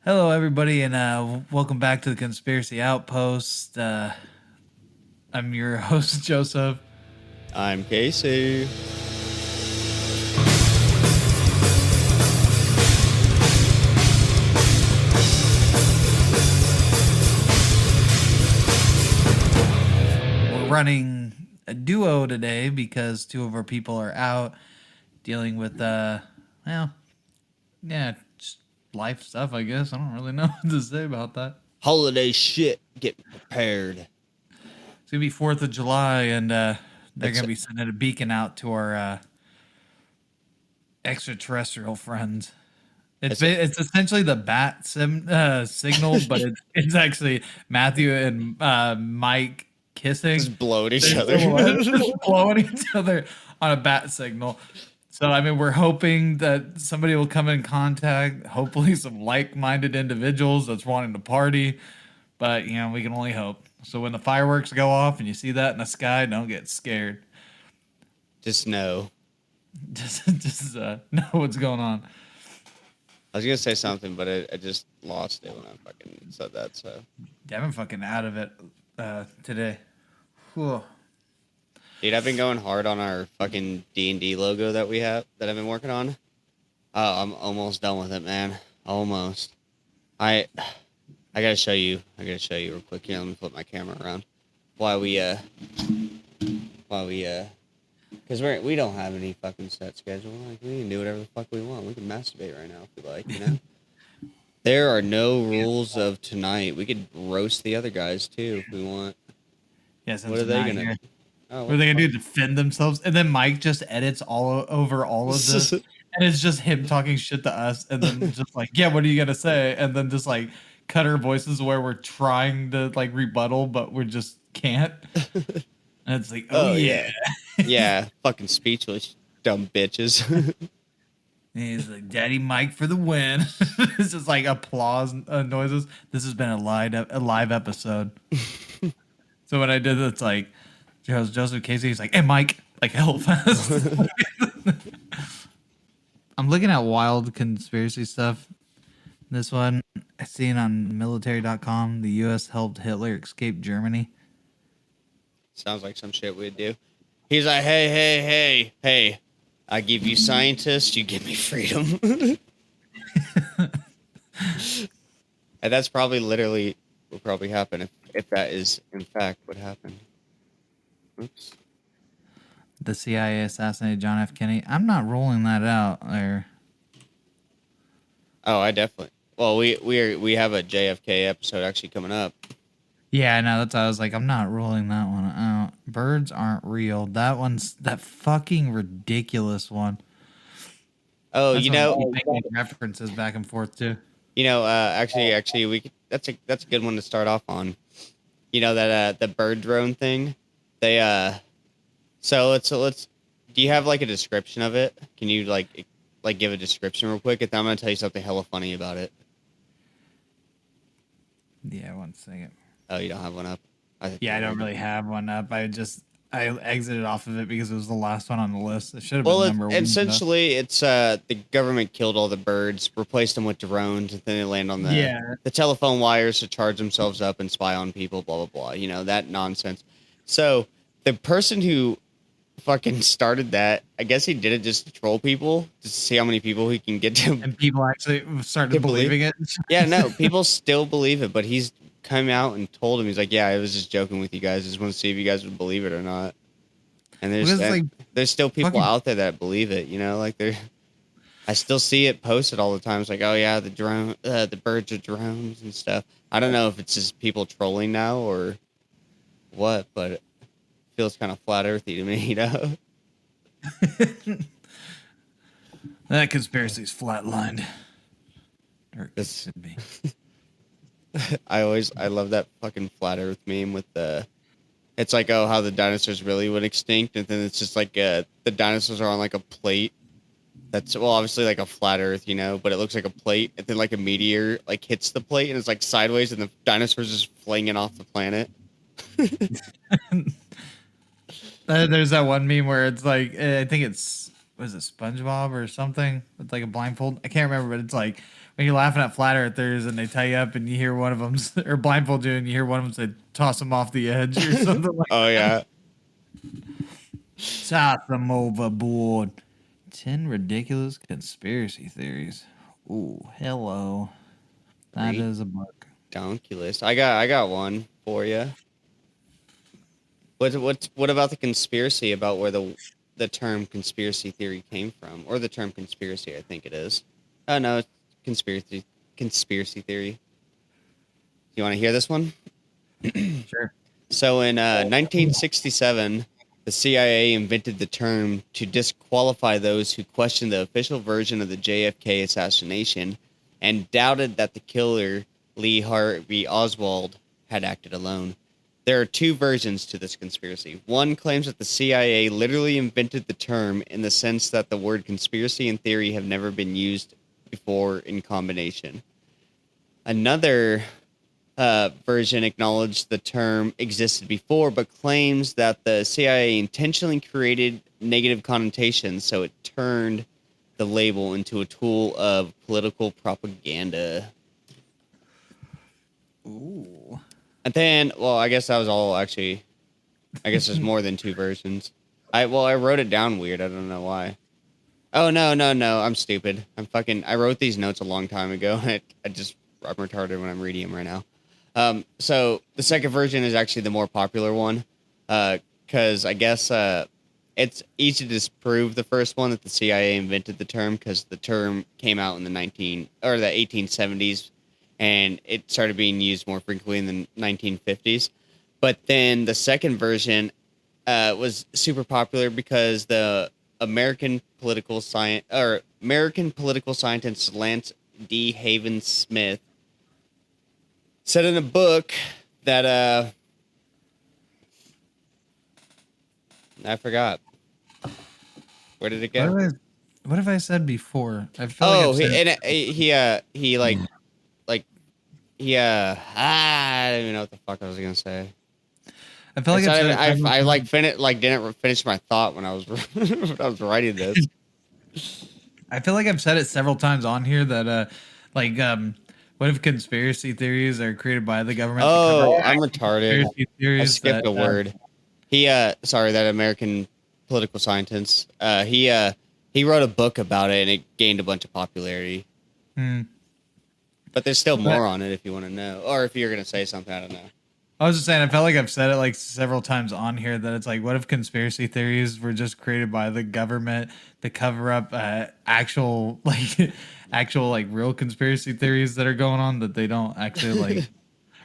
Hello, everybody, and welcome back to the Conspiracy Outpost. I'm your host, Joseph. I'm Casey. We're running a duo today because two of our people are out dealing with, just life stuff, I guess. I don't really know what to say about that. Holiday shit. Get prepared. It's going to be 4th of July, and they're It's going to be sending a beacon out to our extraterrestrial friends. it's It's essentially the signal, but it's actually Matthew and Mike kissing just blowing each their other. silhouettes, just blowing each other on a bat signal. So I mean, we're hoping that somebody will come in contact. Hopefully, some like-minded individuals that's wanting to party. But we can only hope. So when the fireworks go off and you see that in the sky, don't get scared. Just know. Just know what's going on. I was gonna say something, but I just lost it when I fucking said that. So, Yeah, I'm fucking out of it today. Whew. dude, I've been going hard on our fucking D&D logo that I've been working on. Oh, I'm almost done with it, man. Almost. I gotta show you. I gotta show you real quick. Here, let me flip my camera around. Why we because we don't have any fucking set schedule. Like, we can do whatever the fuck we want. We can masturbate right now if we like, you know? There are no rules of tonight. We could roast the other guys too if we want. Yeah, since What are I'm they not gonna here. do? Oh, What are they gonna do? Defend themselves? And then Mike just edits over all of this, and it's just him talking shit to us, and then just like, yeah, what are you gonna say? And then just like cut our voices where we're trying to like rebuttal, but we just can't. And it's like, oh yeah. Yeah, fucking speechless, dumb bitches. And he's like, Daddy Mike for the win. It's just like applause noises. This has been a live episode. So when I did it, it's like Joseph Casey. He's like, "Hey, Mike, like hell fast." I'm looking at wild conspiracy stuff. This one I seen on military.com. The U.S. helped Hitler escape Germany. Sounds like some shit we'd do. He's like, hey. I give you scientists, you give me freedom. And that's probably literally what probably happen if that is in fact what happened. Oops. The CIA assassinated John F. Kennedy. I'm not ruling that out. There. Oh, I definitely. Well, we have a JFK episode actually coming up. Yeah, I know. That's why I was like, I'm not ruling that one out. Birds aren't real. That fucking ridiculous one. Oh, That's one we keep making references back and forth to. actually, that's a good one to start off on. You know that the bird drone thing. They. So let's. Do you have like a description of it? Can you like give a description real quick? And then I'm gonna tell you something hella funny about it. Yeah, one second. Oh, you don't have one up? Yeah, I don't really have one up. I exited off of it because it was the last one on the list. It should have been Well, number one. essentially, it's the government killed all the birds, replaced them with drones, and then they land on the telephone wires to charge themselves up and spy on people. Blah blah blah. You know that nonsense. So the person who fucking started that, I guess he did it just to troll people, just to see how many people he can get to. And people actually started believing it. Yeah, no, people still believe it, but he's come out and told him, he's like, yeah, I was just joking with you guys. I just want to see if you guys would believe it or not. And there's still people out there that believe it, you know, like I still see it posted all the time. It's like, oh yeah, the birds are drones and stuff. I don't know if it's just people trolling now or what, but it feels kind of flat earthy to me, you know? That conspiracy's flatlined. Or it should be. I love that fucking flat earth meme with it's like, oh, how the dinosaurs really went extinct, and then it's just like the dinosaurs are on like a plate that's, well, obviously like a flat earth, you know, but it looks like a plate, and then like a meteor like hits the plate and it's like sideways and the dinosaurs just flinging off the planet. There's that one meme where it's like, I think was it SpongeBob or something with like a blindfold? I can't remember, but it's like, when you're laughing at flat earthers and they tie you up and you hear one of them or blindfold you and you hear one of them say toss them off the edge or something like oh that. Toss them overboard. 10 ridiculous conspiracy theories. Ooh, hello. That is a book. Donkulous. I got one for you. What about the conspiracy about where the term conspiracy theory came from, or the term conspiracy? I think it is. Oh no, it's conspiracy theory. Do you want to hear this one? Sure. So in 1967, the CIA invented the term to disqualify those who questioned the official version of the JFK assassination and doubted that the killer, Lee Harvey Oswald, had acted alone. There are two versions to this conspiracy. One claims that the CIA literally invented the term in the sense that the word conspiracy and theory have never been used before in combination. Another version acknowledged the term existed before, but claims that the CIA intentionally created negative connotations, so it turned the label into a tool of political propaganda. Ooh. And then, well, I guess that was all actually. I guess there's more than two versions. I wrote it down weird. I don't know why. Oh no, I'm stupid. I wrote these notes a long time ago. I'm retarded when I'm reading them right now. So the second version is actually the more popular one, because I guess it's easy to disprove the first one that the CIA invented the term, because the term came out in the 1870s, and it started being used more frequently in the 1950s. But then the second version was super popular because the American political scientist Lance D. Haven Smith said in a book that I forgot. Where did it go? What have I said before? I feel I don't even know what the fuck I was gonna say. I feel like didn't finish my thought when I was when I was writing this. I feel like I've said it several times on here that what if conspiracy theories are created by the government? Oh, I'm retarded. I skipped a word. That American political scientist. He wrote a book about it and it gained a bunch of popularity. But there's still more on it if you want to know, or if you're gonna say something. I don't know. I was just saying, I felt like I've said it like several times on here that it's like, what if conspiracy theories were just created by the government to cover up actual real conspiracy theories that are going on that they don't actually like,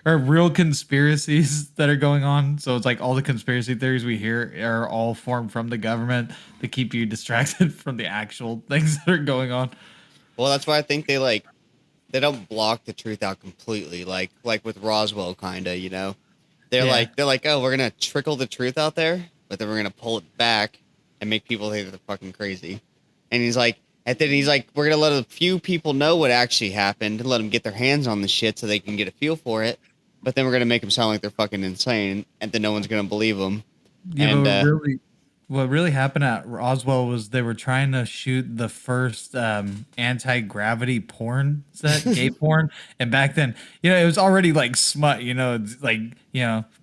or real conspiracies that are going on. So it's like all the conspiracy theories we hear are all formed from the government to keep you distracted from the actual things that are going on. Well, that's why I think they don't block the truth out completely, like with Roswell, kind of, you know. They're like, oh, we're gonna trickle the truth out there, but then we're gonna pull it back and make people think they're fucking crazy. And then we're gonna let a few people know what actually happened and let them get their hands on the shit so they can get a feel for it. But then we're gonna make them sound like they're fucking insane, and then no one's gonna believe them. Yeah, what really happened at Roswell was they were trying to shoot the first anti-gravity porn set, gay porn, and back then, it was already like smut, it's like,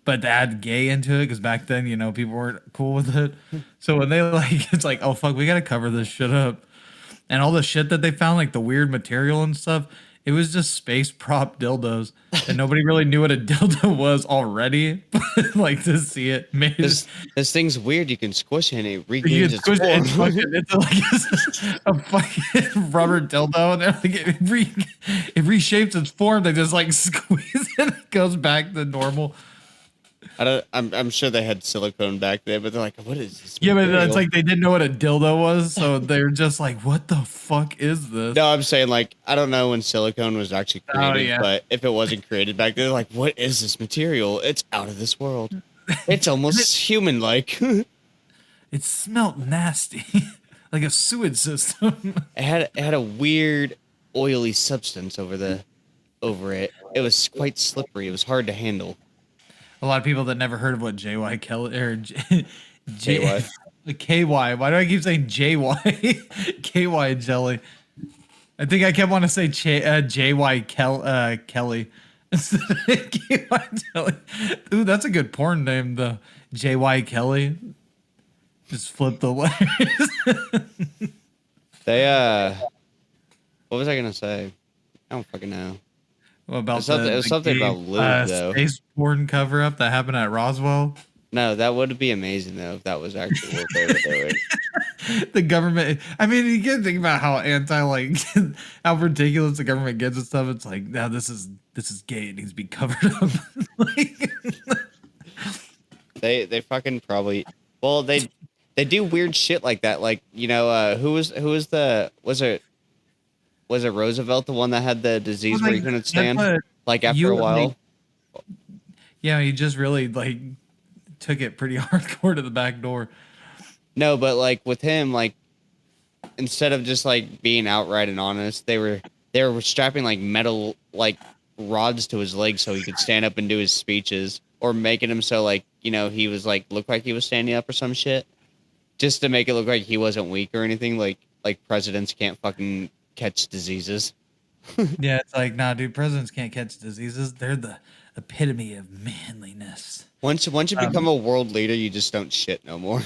but to add gay into it because back then, people weren't cool with it. So when they it's like, oh fuck, we gotta cover this shit up, and all the shit that they found, like the weird material and stuff. It was just space prop dildos, and nobody really knew what a dildo was already. But like to see it, this thing's weird. You can squish it and it regains its form. It's like a fucking rubber dildo, and it reshapes its form. They just like squeeze it, and it goes back to normal. I'm sure they had silicone back then, but they're like, what is this? Yeah, but it's like they didn't know what a dildo was, so they're just like, what the fuck is this? No, I'm saying like I don't know when silicone was actually created, but if it wasn't created back then, they're like, what is this material? It's out of this world. It's almost human-like. It smelled nasty, like a sewage system. It had a weird oily substance over it. It was quite slippery. It was hard to handle. A lot of people that never heard of what JY Kelly or JY. KY. Why do I keep saying JY? KY jelly. I think I kept wanting to say J.Y. Kelly instead of K.Y. Kelly. Ooh, that's a good porn name, though. J.Y. Kelly. Just flip the letters. They what was I gonna say? I don't fucking know. What about it was something about lube though. Space porn cover up that happened at Roswell? No, that would be amazing though if that was actually what they were doing. The government. I mean, you can think about how how ridiculous the government gets and stuff. It's like, now this is gay. It needs to be covered up. Like, they fucking probably. Well, they do weird shit like that. Like, you know, was it Roosevelt, the one that had the disease where he couldn't stand? Like after a while. Yeah, he just really like took it pretty hardcore to the back door. No, but like with him, like instead of just like being outright and honest, they were strapping like metal like rods to his legs so he could stand up and do his speeches, or making him so like, you know, he was like looked like he was standing up or some shit, just to make it look like he wasn't weak or anything. Like presidents can't fucking catch diseases. Yeah, it's like, nah, dude, presidents can't catch diseases. They're the epitome of manliness. Once you become a world leader, you just don't shit no more.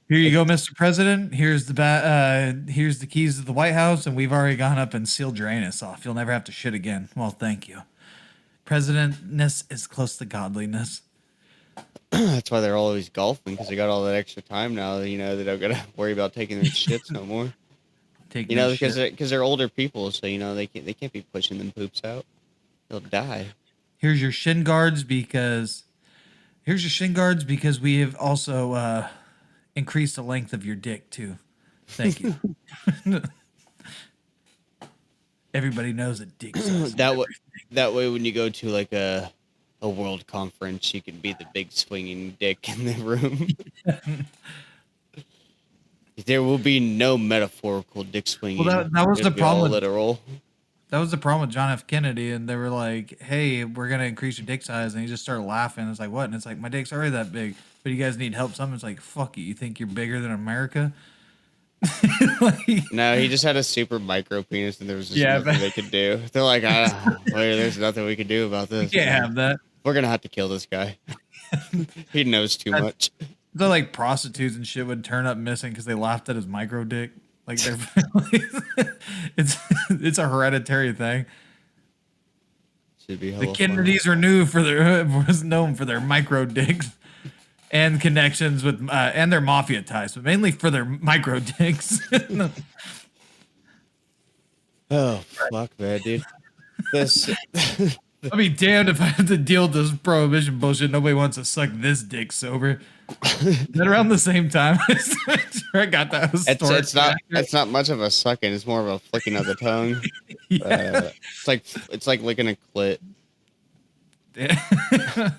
Here you go, Mr. President. Here's the keys to the White House, and we've already gone up and sealed your anus off. You'll never have to shit again. Well, thank you. Presidentness is close to godliness. That's why they're always golfing, because they got all that extra time now. You know, they don't gotta worry about taking their shits no more. You know, because they're older people, so you know they can't be pushing them poops out. They'll die. Here's your shin guards because we have also increased the length of your dick too. Thank you. Everybody knows that dick sucks. That way, when you go to like a world conference, you can be the big swinging dick in the room. There will be no metaphorical dick swinging. Well, that was the problem. Literal. That was the problem with John F. Kennedy, and they were like, "Hey, we're gonna increase your dick size," and he just started laughing. It's like, what? And it's like, my dick's already that big, but you guys need help. Something's like, fuck you. You think you're bigger than America? No, he just had a super micro penis, and there was just nothing they could do. They're like, there's nothing we can do about this. We can't have that. We're gonna have to kill this guy. He knows too much. So like prostitutes and shit would turn up missing because they laughed at his micro dick. Like they're it's a hereditary thing. Should be the Kennedys are was known for their micro dicks and connections with and their mafia ties, but mainly for their micro dicks. Oh fuck, man, dude. This. I'll be damned if I have to deal with this prohibition bullshit. Nobody wants to suck this dick sober. Is that around the same time? I got that. It's not much of a sucking. It's more of a flicking of the tongue. Yeah. It's like licking a clit. Yeah.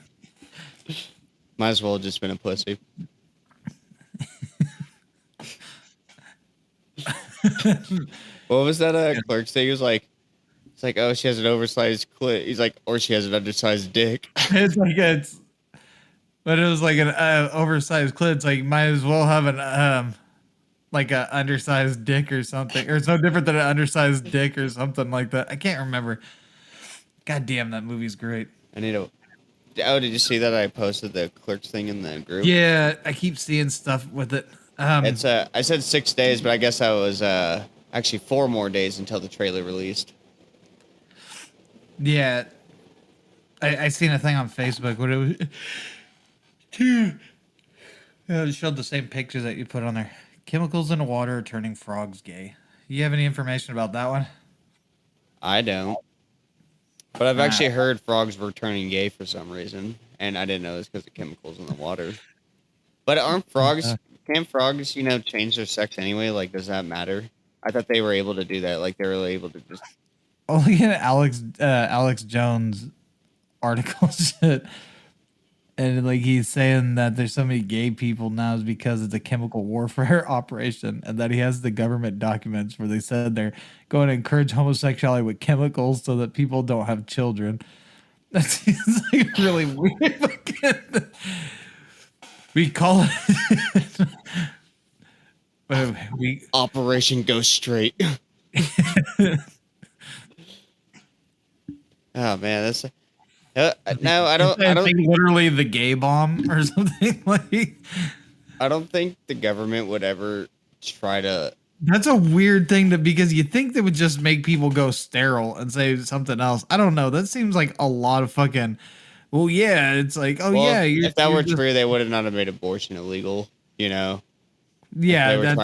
Might as well have just been a pussy. What was that clerk say? He was like, it's like, oh, she has an oversized clit. He's like, or she has an undersized dick. But it was like an oversized clit. It's like, might as well have an like a undersized dick or something, or it's no different than an undersized dick or something like that. I can't remember. God damn, that movie's great. I need to. Oh, did you see that I posted the Clerks thing in the group? Yeah, I keep seeing stuff with it. It's I said 6 days, but I guess I was actually 4 more days until the trailer released. Yeah, I seen a thing on Facebook where it showed the same pictures that you put on there. Chemicals in the water are turning frogs gay. You have any information about that one? I don't. But I've actually heard frogs were turning gay for some reason, and I didn't know it's because of chemicals in the water. But aren't frogs? Can't frogs, change their sex anyway? Like, does that matter? I thought they were able to do that. Like, they were able to just. Oh, look at Alex Jones article shit. And like he's saying that there's so many gay people now is because of the chemical warfare operation, and that he has the government documents where they said they're going to encourage homosexuality with chemicals so that people don't have children. That seems like really weird. We call it But we Operation Go Straight. Oh man, that's no, I don't. I don't. Literally the gay bomb or something like. I don't think the government would ever try to. That's a weird thing because you think they would just make people go sterile and say something else. I don't know. That seems like a lot of fucking. Well, yeah, it's like, oh well, yeah. If that were true, they would have not have made abortion illegal. You know. Yeah,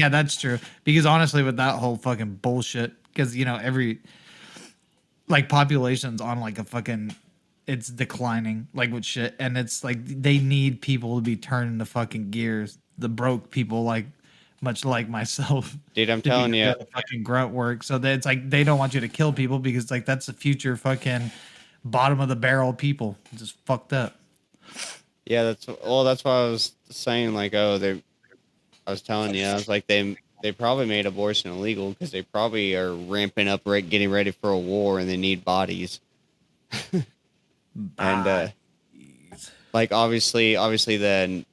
that's true. Because honestly, with that whole fucking bullshit, because every like population's on like a fucking, it's declining like with shit, and it's like they need people to be turning the fucking gears. The broke people, like much like myself, dude. I'm telling you, fucking grunt work. So that it's like they don't want you to kill people because like that's the future fucking bottom of the barrel people. It's just fucked up. Yeah, that's why I was saying like, I was telling you, I was like, they probably made abortion illegal because they probably are ramping up, getting ready for a war, and they need bodies. And like obviously, the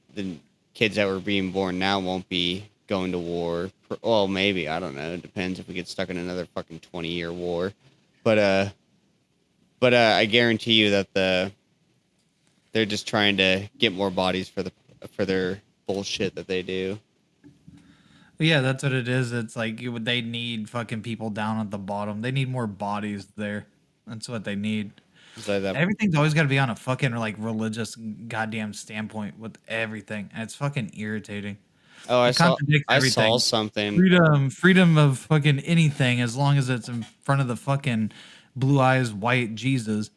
kids that were being born now won't be going to war. Well, maybe, I don't know. It depends if we get stuck in another fucking 20-year war. But I guarantee you that they're just trying to get more bodies for their bullshit that they do. Yeah, that's what it is. It's like they need fucking people down at the bottom. They need more bodies there. That's what they need. Everything's always got to be on a fucking like religious goddamn standpoint with everything. And it's fucking irritating. Oh, I saw something. Freedom of fucking anything as long as it's in front of the fucking blue eyes white Jesus.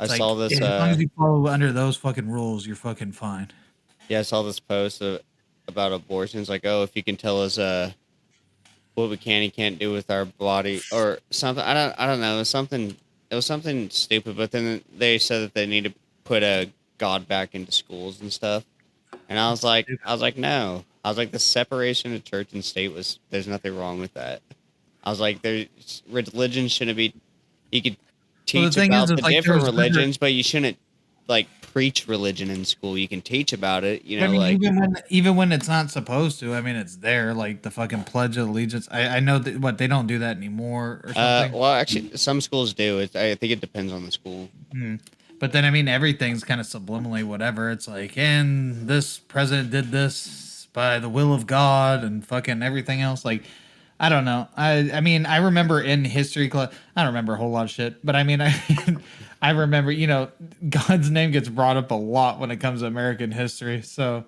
I saw this. As long as you follow under those fucking rules, you're fucking fine. Yeah, I saw this post about abortions. Like, oh, if you can tell us what we can and can't do with our body or something. I don't know. It was something stupid. But then they said that they need to put a God back into schools and stuff. And I was like, no. I was like, the separation of church and state there's nothing wrong with that. I was like, religion shouldn't be. You could teach about the different religions, but you shouldn't like preach religion in school. You can teach about it, I mean, like even when it's not supposed to. I mean, it's there, like the fucking Pledge of Allegiance. I know that they don't do that anymore or something. Well, actually, some schools do. I think it depends on the school. Mm. But then, I mean, everything's kind of subliminally whatever. It's like, and this president did this by the will of God, and fucking everything else. Like, I don't know. I mean, I remember in history class. I don't remember a whole lot of shit, but I mean, I remember, God's name gets brought up a lot when it comes to American history. So,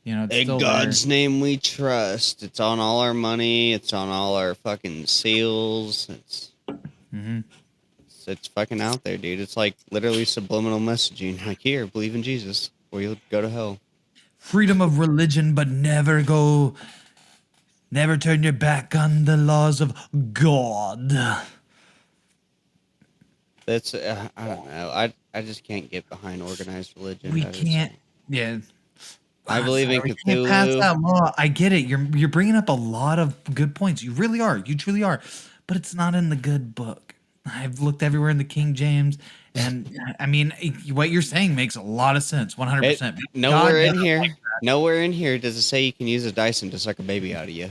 it's in still God's name we trust. It's on all our money. It's on all our fucking seals. It's fucking out there, dude. It's like literally subliminal messaging. Like, here, believe in Jesus, or you'll go to hell. Freedom of religion, but never turn your back on the laws of God. That's I don't know. I just can't get behind organized religion. We can't. Yeah. I believe in Cthulhu. We can't pass that law. I get it. You're bringing up a lot of good points. You really are. You truly are. But it's not in the good book. I've looked everywhere in the King James, and I mean, what you're saying makes a lot of sense. 100%. Nowhere in here does it say you can use a Dyson to suck a baby out of you.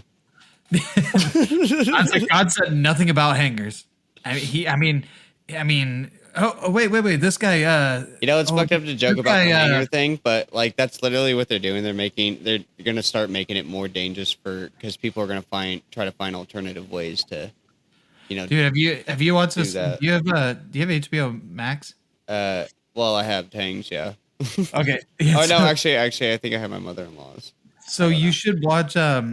God said nothing about hangers. I mean. Oh wait. This guy. It's fucked up to joke about the hanger thing, but like that's literally what they're doing. They're gonna start making it more dangerous because people are gonna try to find alternative ways to. Dude, have you watched this? Do you have HBO Max? Well, I have Tangs, yeah. Okay. Oh no, actually, I think I have my mother-in-law's. So you should watch that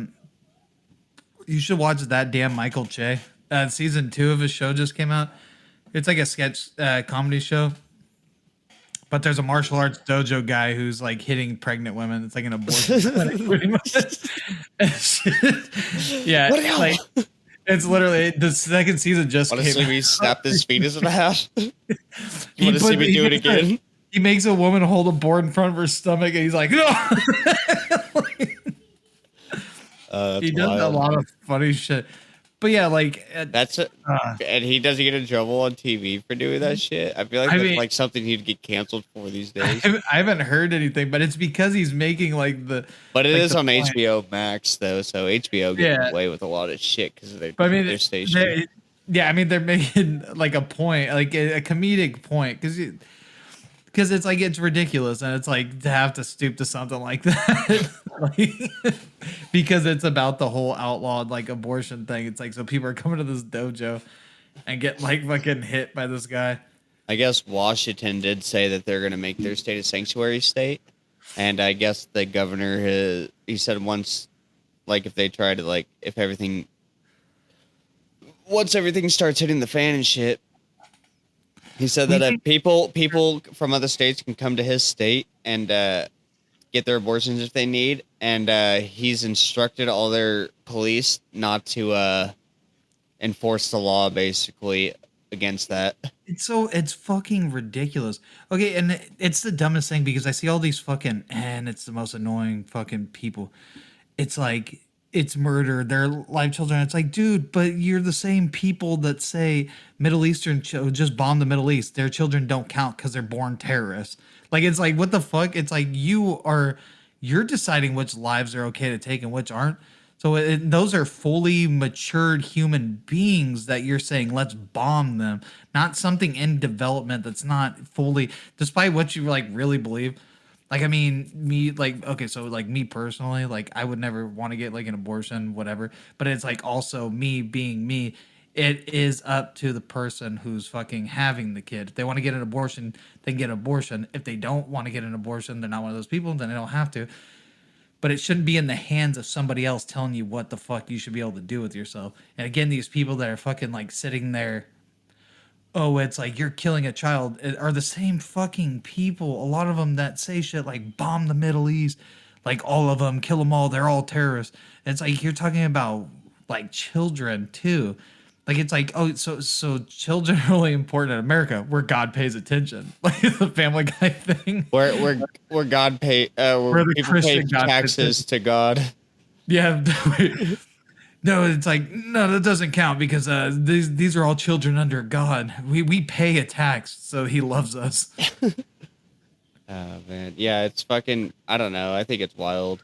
damn Michael Che. Season 2 of his show just came out. It's like a sketch comedy show. But there's a martial arts dojo guy who's like hitting pregnant women. It's like an abortion clinic, pretty much. Yeah, like it's literally the second season just came out. Honestly, we snapped his fetus in half. You want to see me do it again? He makes a woman hold a board in front of her stomach, and he's like, no. He does a lot of funny shit. But yeah, like That's it. And he doesn't get in trouble on TV for doing that shit. I feel like I that's mean, like something he'd get canceled for these days. I haven't heard anything, but it's because he's making But it is the on point. HBO Max though, so HBO gets Yeah, away with a lot of shit because of but I their mean, station. yeah, I mean they're making like a point, like a comedic point, because it's like it's ridiculous, and it's like to have to stoop to something like that, like, because it's about the whole outlawed like abortion thing. It's like so people are coming to this dojo and get like fucking hit by this guy. I guess Washington did say that they're going to make their state a sanctuary state, and I guess the governor he said once, like if they try to like if everything once everything starts hitting the fan and shit, he said that if people from other states can come to his state and get their abortions if they need, and he's instructed all their police not to enforce the law basically against that. It's fucking ridiculous. Okay, and it's the dumbest thing because I see all these fucking and it's the most annoying fucking people. It's like it's murder, they're live children. It's like, dude, but you're the same people that say Middle Eastern just bomb the Middle East. Their children don't count because they're born terrorists. Like it's like what the fuck? It's like you're deciding which lives are okay to take and which aren't. So those are fully matured human beings that you're saying let's bomb them, not something in development that's not fully, despite what you like really believe. Like I mean, me like okay, so like me personally, like I would never want to get like an abortion, whatever. But it's like also me being me. It is up to the person who's fucking having the kid. If they want to get an abortion, they can get an abortion. If they don't want to get an abortion, they're not one of those people, then they don't have to, but it shouldn't be in the hands of somebody else telling you what the fuck you should be able to do with yourself. And again, these people that are fucking like sitting there, oh, it's like you're killing a child, are the same fucking people. A lot of them that say shit like bomb the Middle East, like all of them, kill them all, they're all terrorists. And it's like you're talking about like children too. Like it's like oh so children are really important in America where God pays attention, like the Family Guy thing. Where God pay where Where the people pay Christian God taxes to God. Yeah, no, it's like no, that doesn't count because these are all children under God. We pay a tax, so He loves us. Oh man, yeah, it's fucking. I don't know. I think it's wild.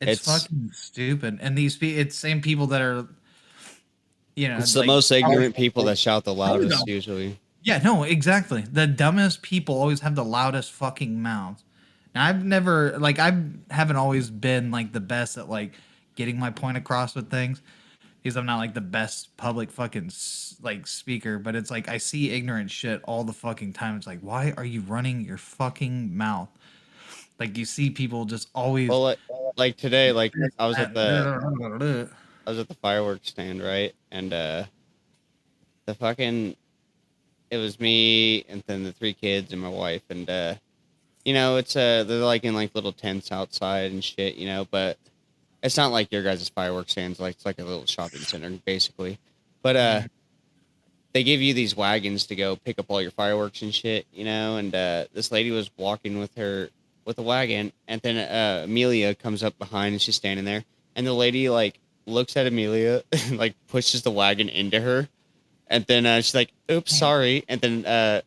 It's fucking stupid, and it's same people that are, it's the like most ignorant people that shout the loudest usually. Yeah, no, exactly. The dumbest people always have the loudest fucking mouths. And I've never like I haven't always been like the best at like getting my point across with things because I'm not like the best public fucking like speaker, but it's like I see ignorant shit all the fucking time. It's like, why are you running your fucking mouth? Like you see people just always Well, like today, like I was at the fireworks stand, right? And the fucking it was me and then the three kids and my wife and it's they're like in like little tents outside and shit, but it's not like your guys' fireworks stands, like it's like a little shopping center basically. But they give you these wagons to go pick up all your fireworks and shit, and this lady was walking with a wagon, and then Amelia comes up behind and she's standing there, and the lady like looks at Amelia and like pushes the wagon into her, and then she's like, "Oops, sorry," and then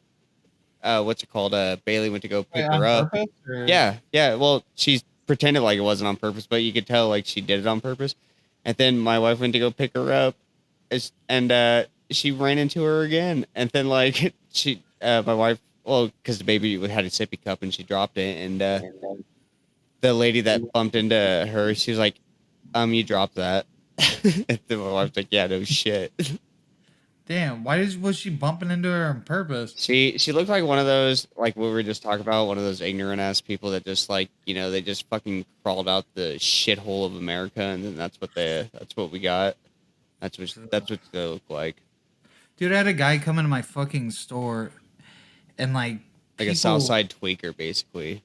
what's it called? Bailey went to go pick her up. Yeah, yeah. Well, she pretended like it wasn't on purpose, but you could tell like she did it on purpose. And then my wife went to go pick her up, and she ran into her again. And then like my wife, well, because the baby had a sippy cup and she dropped it, and the lady that bumped into her, she was like, you dropped that." And then my wife's like, "Yeah, no shit." Damn, was she bumping into her on purpose? She looked like one of those, like what we were just talking about, one of those ignorant ass people that just like, they just fucking crawled out the shithole of America, and then that's what we got. That's what they look like. Dude, I had a guy come into my fucking store and like a Southside tweaker, basically.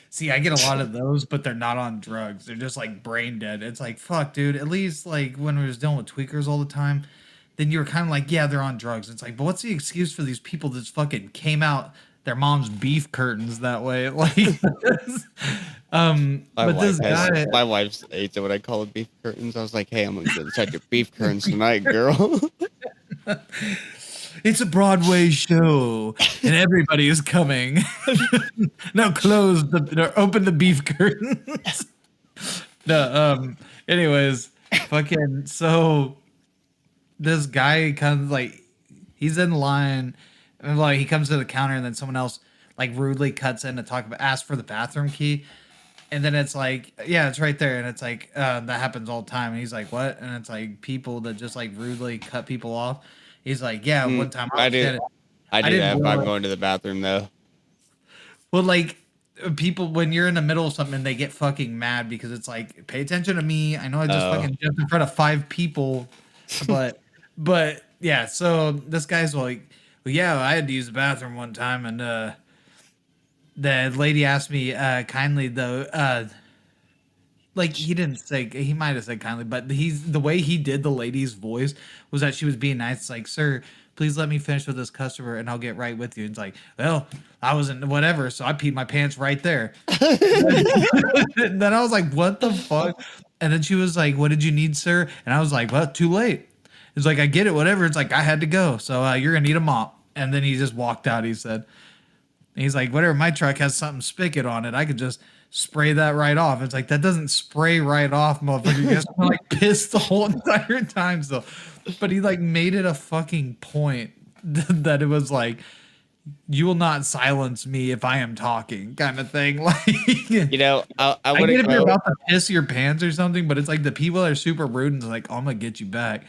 See, I get a lot of those, but they're not on drugs. They're just like brain dead. It's like, fuck, dude. At least like when we was dealing with tweakers all the time, then you were kind of like, yeah, they're on drugs. It's like, but what's the excuse for these people that fucking came out their mom's beef curtains that way. Like, but this guy, my wife hates it when I call it beef curtains. I was like, hey, I'm gonna get inside your beef curtains tonight, girl. It's a Broadway show, and everybody is coming. Now open the beef curtains. No, anyways, fucking so this guy comes like he's in line and like he comes to the counter and then someone else like rudely cuts in to ask for the bathroom key. And then it's like, yeah, it's right there. And it's like, that happens all the time. And he's like, what? And it's like people that just like rudely cut people off. He's like, yeah, one time I do that if I'm going to the bathroom though. Well, like people, when you're in the middle of something and they get fucking mad because it's like, pay attention to me. I know I just fucking jumped in front of 5 people, but yeah. So this guy's like, well, yeah, I had to use the bathroom one time and, the lady asked me kindly though, like he didn't say, he might have said kindly, but the way he did the lady's voice was that she was being nice. It's like, sir, please let me finish with this customer and I'll get right with you. It's like, well, I wasn't whatever, so I peed my pants right there. Then I was like, what the fuck? And then she was like, what did you need, sir? And I was like, well, too late. It's like, I get it, whatever. It's like, I had to go, so you're gonna need a mop. And then he just walked out. He said. And he's like, whatever, my truck has something spigot on it. I could just spray that right off. It's like, that doesn't spray right off, motherfucker. You guys are like pissed the whole entire time. So, but he like made it a fucking point that it was like, you will not silence me if I am talking kind of thing. Like, you know, I get if you're about to piss your pants or something, but it's like the people that are super rude and like, oh, I'm going to get you back.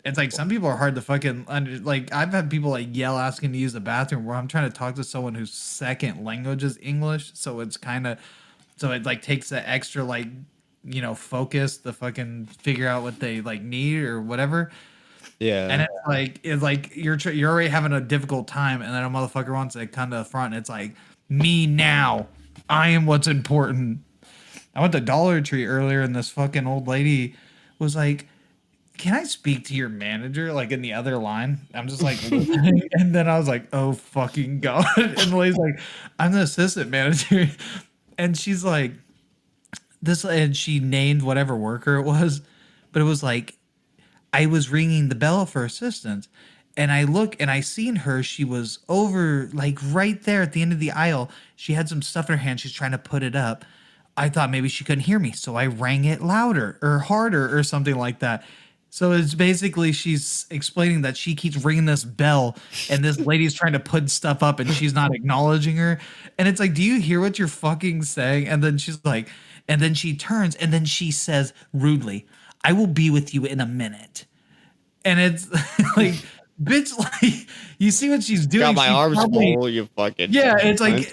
It's like some people are hard to fucking like I've had people like yell asking to use the bathroom where I'm trying to talk to someone whose second language is English, so it's kind of so it like takes the extra like focus to fucking figure out what they like need or whatever. Yeah. And it's like you're already having a difficult time and then a motherfucker wants to come to the front and it's like me now. I am what's important. I went to Dollar Tree earlier and this fucking old lady was like, can I speak to your manager? Like in the other line. I'm just like, and then I was like, oh fucking God. And the lady's like, I'm the assistant manager. And she's like, this, and she named whatever worker it was, but it was like, I was ringing the bell for assistance. And I look and I seen her. She was over like right there at the end of the aisle. She had some stuff in her hand. She's trying to put it up. I thought maybe she couldn't hear me. So I rang it louder or harder or something like that. So it's basically she's explaining that she keeps ringing this bell and this lady's trying to put stuff up and she's not acknowledging her. And it's like, do you hear what you're fucking saying? And then she's like, and then she turns and then she says rudely, I will be with you in a minute. And it's like, bitch, like, you see what she's doing. Got my arms full, you fucking. Yeah, it's like,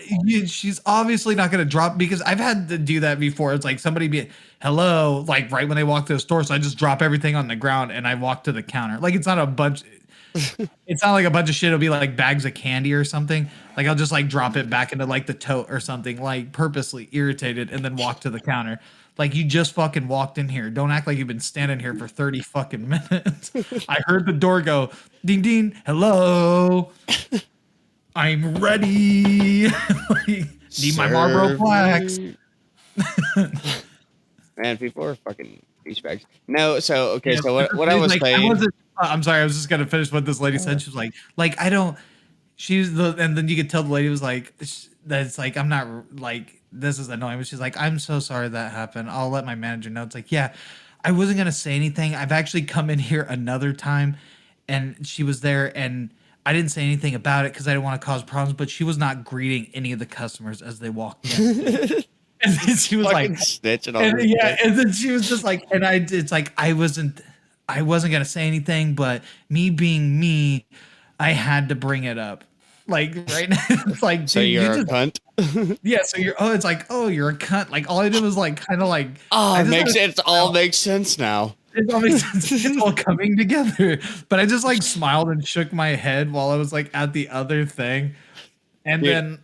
she's obviously not going to drop because I've had to do that before. It's like somebody be, hello, like right when they walk to the store. So I just drop everything on the ground and I walk to the counter. Like, it's not a bunch. It's not like a bunch of shit. It'll be like bags of candy or something. Like I'll just like drop it back into like the tote or something, like purposely irritated and then walk to the counter. Like you just fucking walked in here. Don't act like you've been standing here for 30 fucking minutes. I heard the door go ding ding. Hello. I'm ready. Like, need my Marlboro Blacks. Man, people are fucking douchebags. No, so okay, yeah, so what I was like, saying. I'm sorry, I was just gonna finish what this lady said. She was like I don't. She's the, and then you could tell the lady was like, that's like I'm not like. This is annoying, but she's like, I'm so sorry that happened. I'll let my manager know. It's like, yeah, I wasn't going to say anything. I've actually come in here another time and she was there and I didn't say anything about it because I didn't want to cause problems, but she was not greeting any of the customers as they walked in. And then she was like, snitching on yeah. And then she was just like, and it's like, I wasn't going to say anything, but me being me, I had to bring it up. Like right now, it's like, so dude, you're a cunt. Yeah, so it's like, oh, you're a cunt. Like all I did was like kind of like, oh, it all makes sense now. It all makes sense. It's all coming together. But I just like smiled and shook my head while I was like at the other thing, and dude, then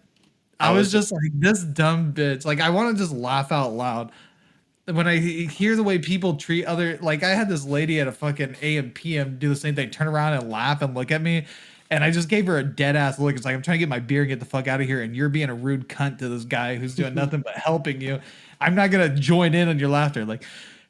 I was just like, this dumb bitch. Like I want to just laugh out loud when I hear the way people treat other. Like I had this lady at a fucking AM/PM do the same thing, turn around and laugh and look at me. And I just gave her a dead ass look. It's like, I'm trying to get my beer and get the fuck out of here. And you're being a rude cunt to this guy who's doing nothing but helping you. I'm not going to join in on your laughter. Like,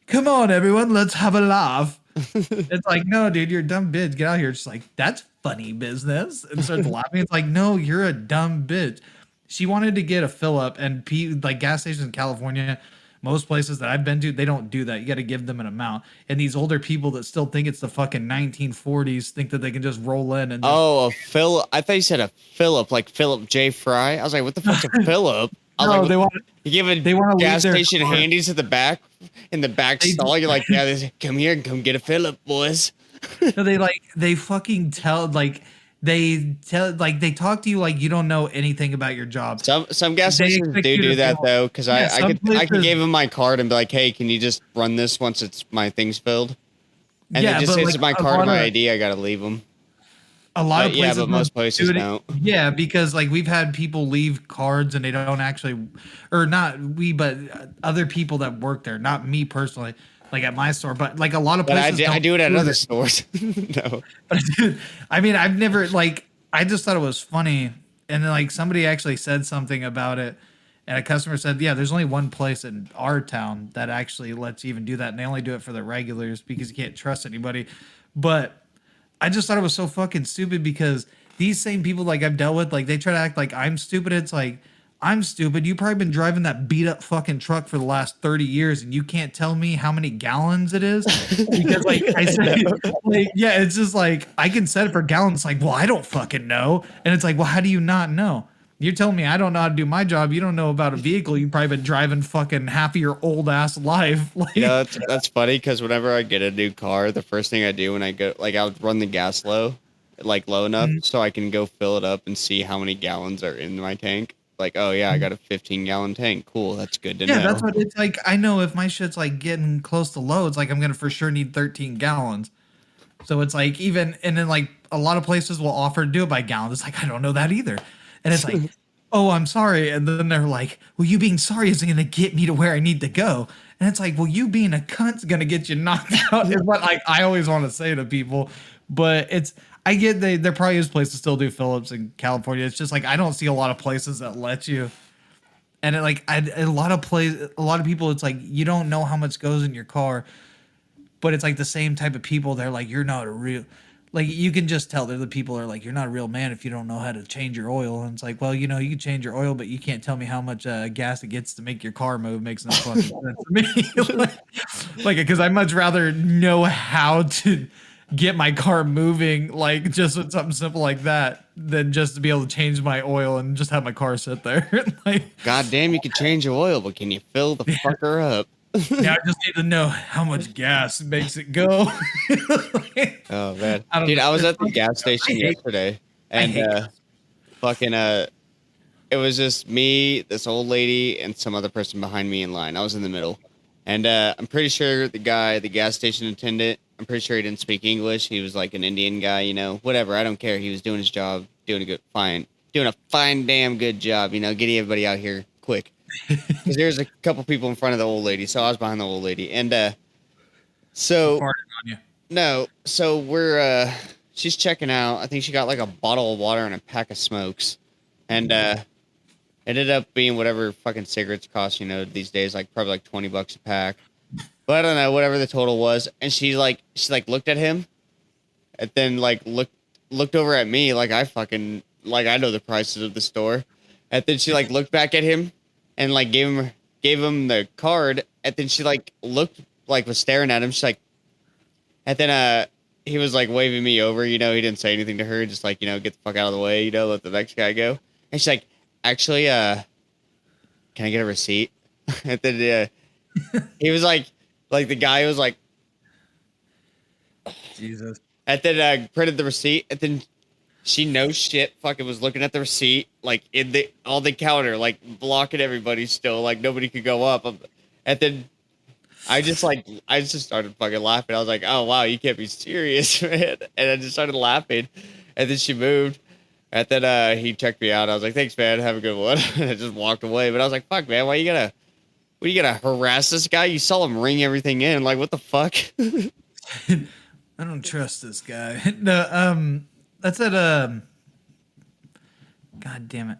come on, everyone, let's have a laugh. It's like, no, dude, you're a dumb bitch. Get out of here. It's like, that's funny business. And starts laughing. It's like, no, you're a dumb bitch. She wanted to get a fill up, and like gas stations in California, most places that I've been to, they don't do that. You got to give them an amount. And these older people that still think it's the fucking 1940s think that they can just roll in and a Philip. I thought you said a Philip, like Philip J. Fry. I was like, what the fuck's a Philip? No, like, they want. You give a gas station handies at the back in the back stall. You're like, yeah, come here and come get a Philip, boys. No, they fucking tell they talk to you like you don't know anything about your job. Some gas stations do that though, because I could give them my card and be like, hey, can you just run this once it's my thing's filled? And it just says my card and my ID. I gotta leave them. A lot of places, but most places don't. Yeah, because like we've had people leave cards and they don't actually, or not we, but other people that work there, not me personally, like at my store, but like a lot of places. I do it at other stores. No, but I mean, I've never like. I just thought it was funny, and then like somebody actually said something about it, and a customer said, "Yeah, there's only one place in our town that actually lets you even do that, and they only do it for the regulars because you can't trust anybody." But I just thought it was so fucking stupid because these same people like I've dealt with, like they try to act like I'm stupid. It's like, I'm stupid. You've probably been driving that beat up fucking truck for the last 30 years and you can't tell me how many gallons it is. Because like I said, like, yeah, it's just like, I can set it for gallons. It's like, well, I don't fucking know. And it's like, well, how do you not know? You're telling me I don't know how to do my job. You don't know about a vehicle. You've probably been driving fucking half of your old ass life. Like, yeah, that's funny because whenever I get a new car, the first thing I do when I go, like, I'll run the gas low enough so I can go fill it up and see how many gallons are in my tank. Like, oh yeah, I got a 15-gallon tank. Cool, that's good to know. Yeah, that's what it's like. I know if my shit's like getting close to low, it's like I'm gonna for sure need 13 gallons. So it's like even, and then like a lot of places will offer to do it by gallons. It's like I don't know that either. And it's like, oh, I'm sorry. And then they're like, well, you being sorry isn't going to get me to where I need to go. And it's like, well, you being a cunt's going to get you knocked out is what I always want to say to people. But I get there probably is places still do Phillips in California. It's just like, I don't see a lot of places that let you. And a lot of people, it's like, you don't know how much goes in your car, but it's like the same type of people. They're like, you're not a real, like you can just tell they're the people are like, you're not a real man if you don't know how to change your oil. And it's like, well, you know, you can change your oil, but you can't tell me how much gas it gets to make your car move. Makes no fucking sense to me. like, because I'd much rather know how to get my car moving, like just with something simple like that, than just to be able to change my oil and just have my car sit there. Like, God damn, you can change your oil, but can you fill the fucker up? Yeah, I just need to know how much gas makes it go. Oh man, dude, I was at the gas station yesterday, and it was just me, this old lady, and some other person behind me in line. I was in the middle, and I'm pretty sure the gas station attendant, I'm pretty sure he didn't speak English. He was like an Indian guy, you know, whatever. I don't care. He was doing his job, doing a fine, damn good job. You know, getting everybody out here quick. Because there's a couple people in front of the old lady, so I was behind the old lady, and so we're she's checking out. I think she got like a bottle of water and a pack of smokes, and ended up being whatever fucking cigarettes cost, you know, these days, like probably like $20 a pack. But I don't know, whatever the total was, and she looked at him, and then like looked over at me like I know the prices of the store, and then she like looked back at him. And like gave him the card, and then she like looked like was staring at him. She's like, and then he was like waving me over. You know, he didn't say anything to her, just like, you know, get the fuck out of the way. You know, let the next guy go. And she's like, actually, can I get a receipt? And then he was like the guy was like, Jesus. And then printed the receipt, and then she no shit fucking was looking at the receipt, like on the counter, like blocking everybody still, like nobody could go up. And then I just started fucking laughing. I was like, oh wow, you can't be serious, man. And I just started laughing. And then she moved. And then he checked me out. I was like, thanks, man, have a good one. And I just walked away. But I was like, fuck, man, why you gotta harass this guy? You saw him ring everything in. Like, what the fuck? I don't trust this guy. No, That's at God damn it.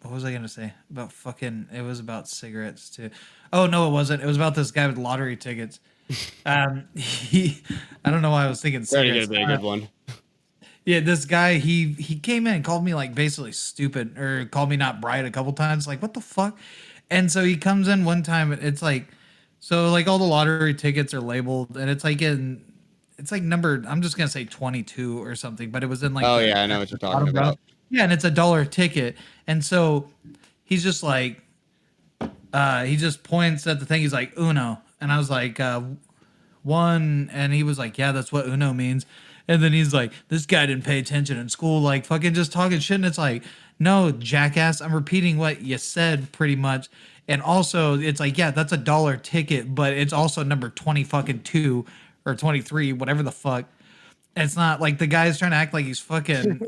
What was I gonna say about fucking? It was about cigarettes too. Oh no, it wasn't. It was about this guy with lottery tickets. I don't know why I was thinking Very cigarettes. gonna be a good one. Yeah, this guy, he came in and called me like basically stupid, or called me not bright a couple times. Like, what the fuck? And so he comes in one time, and it's like, so like all the lottery tickets are labeled, and it's like number, I'm just gonna say 22 or something, but it was in like Oh the yeah, I know what you're talking about. Yeah, and it's a dollar ticket, and so he's just like, he just points at the thing. He's like Uno, and I was like, one, and he was like, yeah, that's what Uno means. And then he's like, this guy didn't pay attention in school, like fucking just talking shit. And it's like, no, jackass, I'm repeating what you said pretty much. And also, it's like, yeah, that's a dollar ticket, but it's also number 20 fucking 2 or 23, whatever the fuck. And it's not like the guy's trying to act like he's fucking.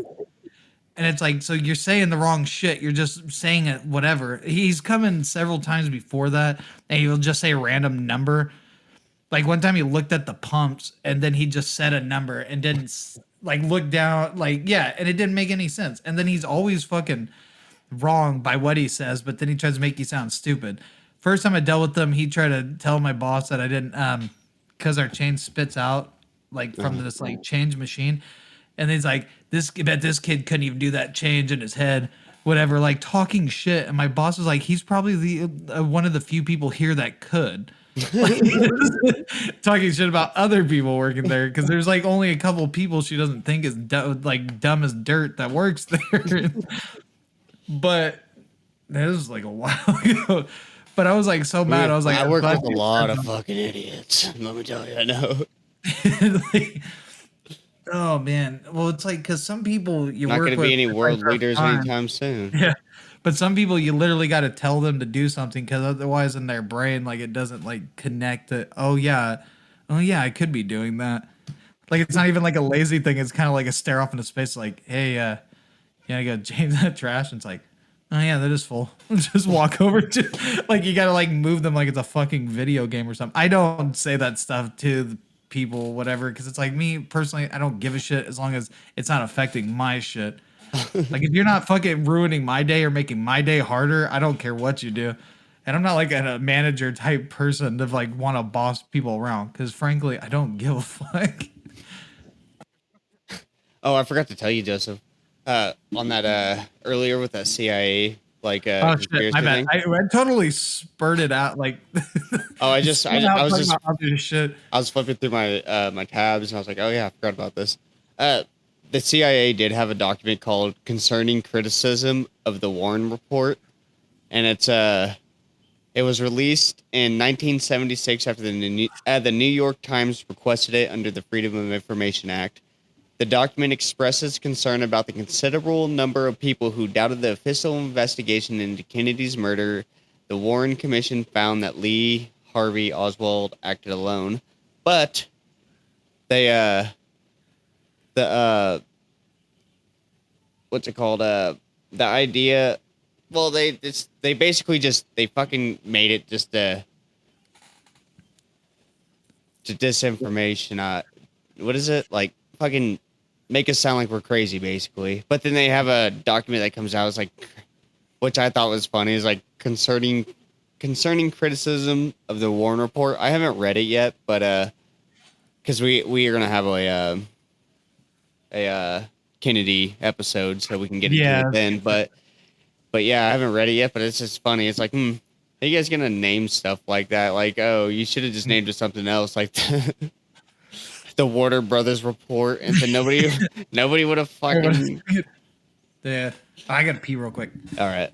And it's like, so you're saying the wrong shit. You're just saying it, whatever. He's come in several times before that, and he'll just say a random number. Like one time he looked at the pumps and then he just said a number and didn't like look down, like, yeah, and it didn't make any sense. And then he's always fucking wrong by what he says, but then he tries to make you sound stupid. First time I dealt with him, he tried to tell my boss that I didn't, because our change spits out like from this like change machine. And he's like, this kid couldn't even do that change in his head, whatever, like talking shit. And my boss was like, he's probably the one of the few people here that could. Like, talking shit about other people working there because there's like only a couple people she doesn't think is like dumb as dirt that works there. But that was like a while ago. But I was like so mad. I was like, I work with a lot of fucking idiots. Let me tell you, I know. Like, oh man, well it's like because some people you not work going to with be any world like, leaders anytime soon. Yeah. But some people you literally got to tell them to do something because otherwise in their brain like it doesn't like connect to oh yeah I could be doing that. Like it's not even like a lazy thing. It's kind of like a stare off into space. Like hey yeah I got to change that trash. And it's like oh yeah that is full. Just walk over to like you got to like move them like it's a fucking video game or something. I don't say that stuff to the people whatever because it's like me personally I don't give a shit as long as it's not affecting my shit. Like if you're not fucking ruining my day or making my day harder, I don't care what you do. And I'm not like a manager type person to like want to boss people around because frankly, I don't give a fuck. Oh, I forgot to tell you, Joseph. On that earlier with that CIA like oh shit, my bad. I totally spurted out like. Oh, I was flipping through my my tabs and I was like, oh yeah, I forgot about this. The CIA did have a document called Concerning Criticism of the Warren Report, and it was released in 1976 after the New York Times requested it under the Freedom of Information Act. The document expresses concern about the considerable number of people who doubted the official investigation into Kennedy's murder. The Warren Commission found that Lee Harvey Oswald acted alone, but they what's it called? The idea. Well, they basically just they fucking made it just to disinformation. What is it like? Fucking make us sound like we're crazy, basically. But then they have a document that comes out. It's like, which I thought was funny. Is like concerning criticism of the Warren Report. I haven't read it yet, but because we are gonna have a Kennedy episode, so we can get into it then. But yeah, I haven't read it yet. But it's just funny. It's like, are you guys gonna name stuff like that? Like, oh, you should have just named it something else, like the Warner Brothers Report, and then nobody would have fucking. Yeah, I gotta pee real quick. All right.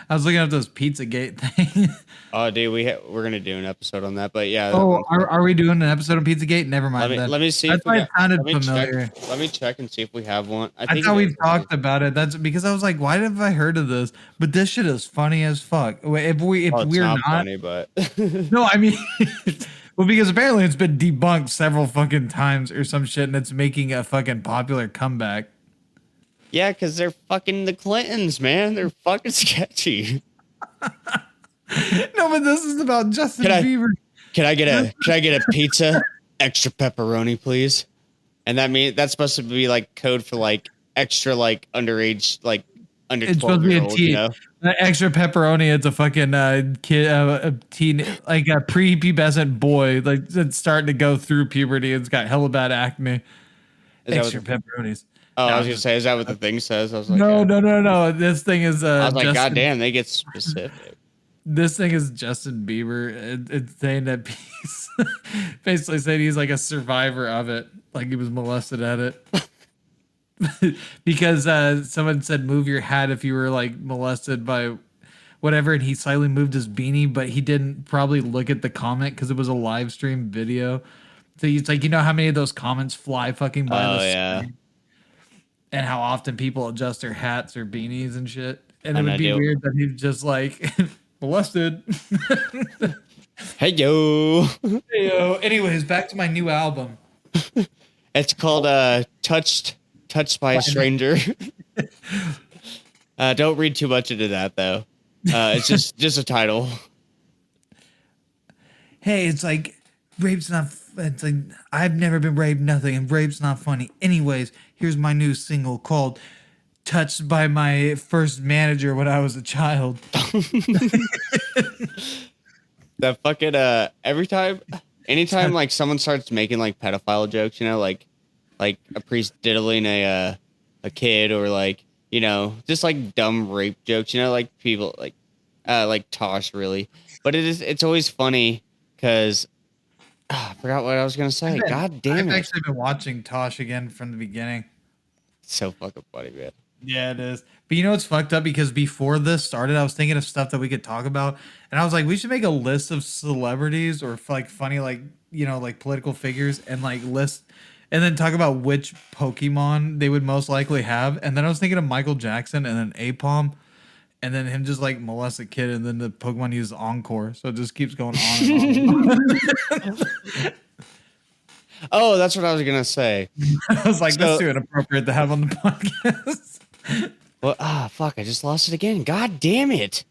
I was looking at those Pizzagate thing. Oh, dude, we're gonna do an episode on that, but yeah. Oh, are we doing an episode on Pizzagate? Never mind. Let me see. That's why it sounded familiar. Let me check and see if we have one. I thought we've talked about it. That's because I was like, why have I heard of this? But this shit is funny as fuck. If we're not funny, but no, I mean, well, because apparently it's been debunked several fucking times or some shit, and it's making a fucking popular comeback. Yeah, because they're fucking the Clintons, man. They're fucking sketchy. No, but this is about Justin Bieber. Can I get a pizza, extra pepperoni, please? And that's supposed to be like code for like extra like underage like under it's supposed to be a 12-year-old, you teen. know? Extra pepperoni. It's a fucking kid, a teen, like a prepubescent boy, like that's starting to go through puberty. It's got hella bad acne. Extra pepperonis. Oh, I was gonna say, is that what the thing says? I was like, no. This thing is. I was like, God damn, they get specific. This thing is Justin Bieber. It's saying that he's basically saying he's like a survivor of it, like he was molested at it. Because someone said move your hat if you were like molested by whatever, and he slightly moved his beanie, but he didn't probably look at the comment because it was a live stream video. So it's like, you know how many of those comments fly fucking by the screen, and how often people adjust their hats or beanies and shit, and it would be weird that he's just like molested. Hey yo. Anyways, back to my new album. It's called Touched by a Stranger. Don't read too much into that though. It's just a title. Hey, it's like rape's not. It's like I've never been raped, nothing, and rape's not funny. Anyways, here's my new single called "Touched by My First Manager When I Was a Child." That fucking anytime like someone starts making like pedophile jokes, you know, like a priest diddling a kid, or like, you know, just like dumb rape jokes, you know, like people like Tosh really, but it's always funny because I forgot what I was gonna say. God damn it! I've actually been watching Tosh again from the beginning. It's so fucking funny, man. Yeah, it is. But you know what's fucked up? Because before this started, I was thinking of stuff that we could talk about, and I was like, we should make a list of celebrities or like funny, like, you know, like political figures, and like list, and then talk about which Pokemon they would most likely have. And then I was thinking of Michael Jackson and then Apom, and then him just like molest a kid, and then the Pokemon uses Encore, so it just keeps going on and on. Oh, that's what I was gonna say. I was like, that's too inappropriate to have on the podcast. Well, fuck! I just lost it again. God damn it!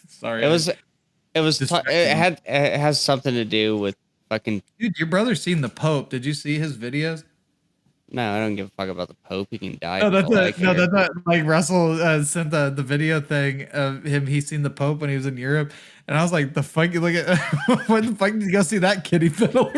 Sorry. It has something to do with fucking. Dude, your brother's seen the Pope. Did you see his videos? No, I don't give a fuck about the Pope. He can die. No, that's like Russell sent the video thing of him. He's seen the Pope when he was in Europe, and I was like, "The fuck you look at? When the fuck did you go see that kitty fiddler?"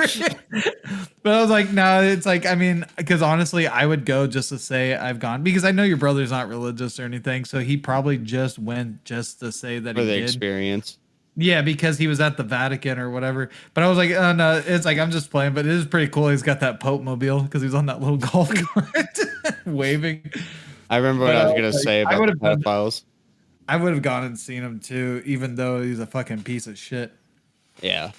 But I was like, "No, it's like, I mean, because honestly, I would go just to say I've gone, because I know your brother's not religious or anything, so he probably just went just to say that for he the did. Experience." Yeah, because he was at the Vatican or whatever. But I was like, oh, no, it's like, I'm just playing. But it is pretty cool. He's got that Pope mobile because he's on that little golf cart waving. I remember what I was going to say about the pedophiles. I would have gone and seen him too, even though he's a fucking piece of shit. Yeah.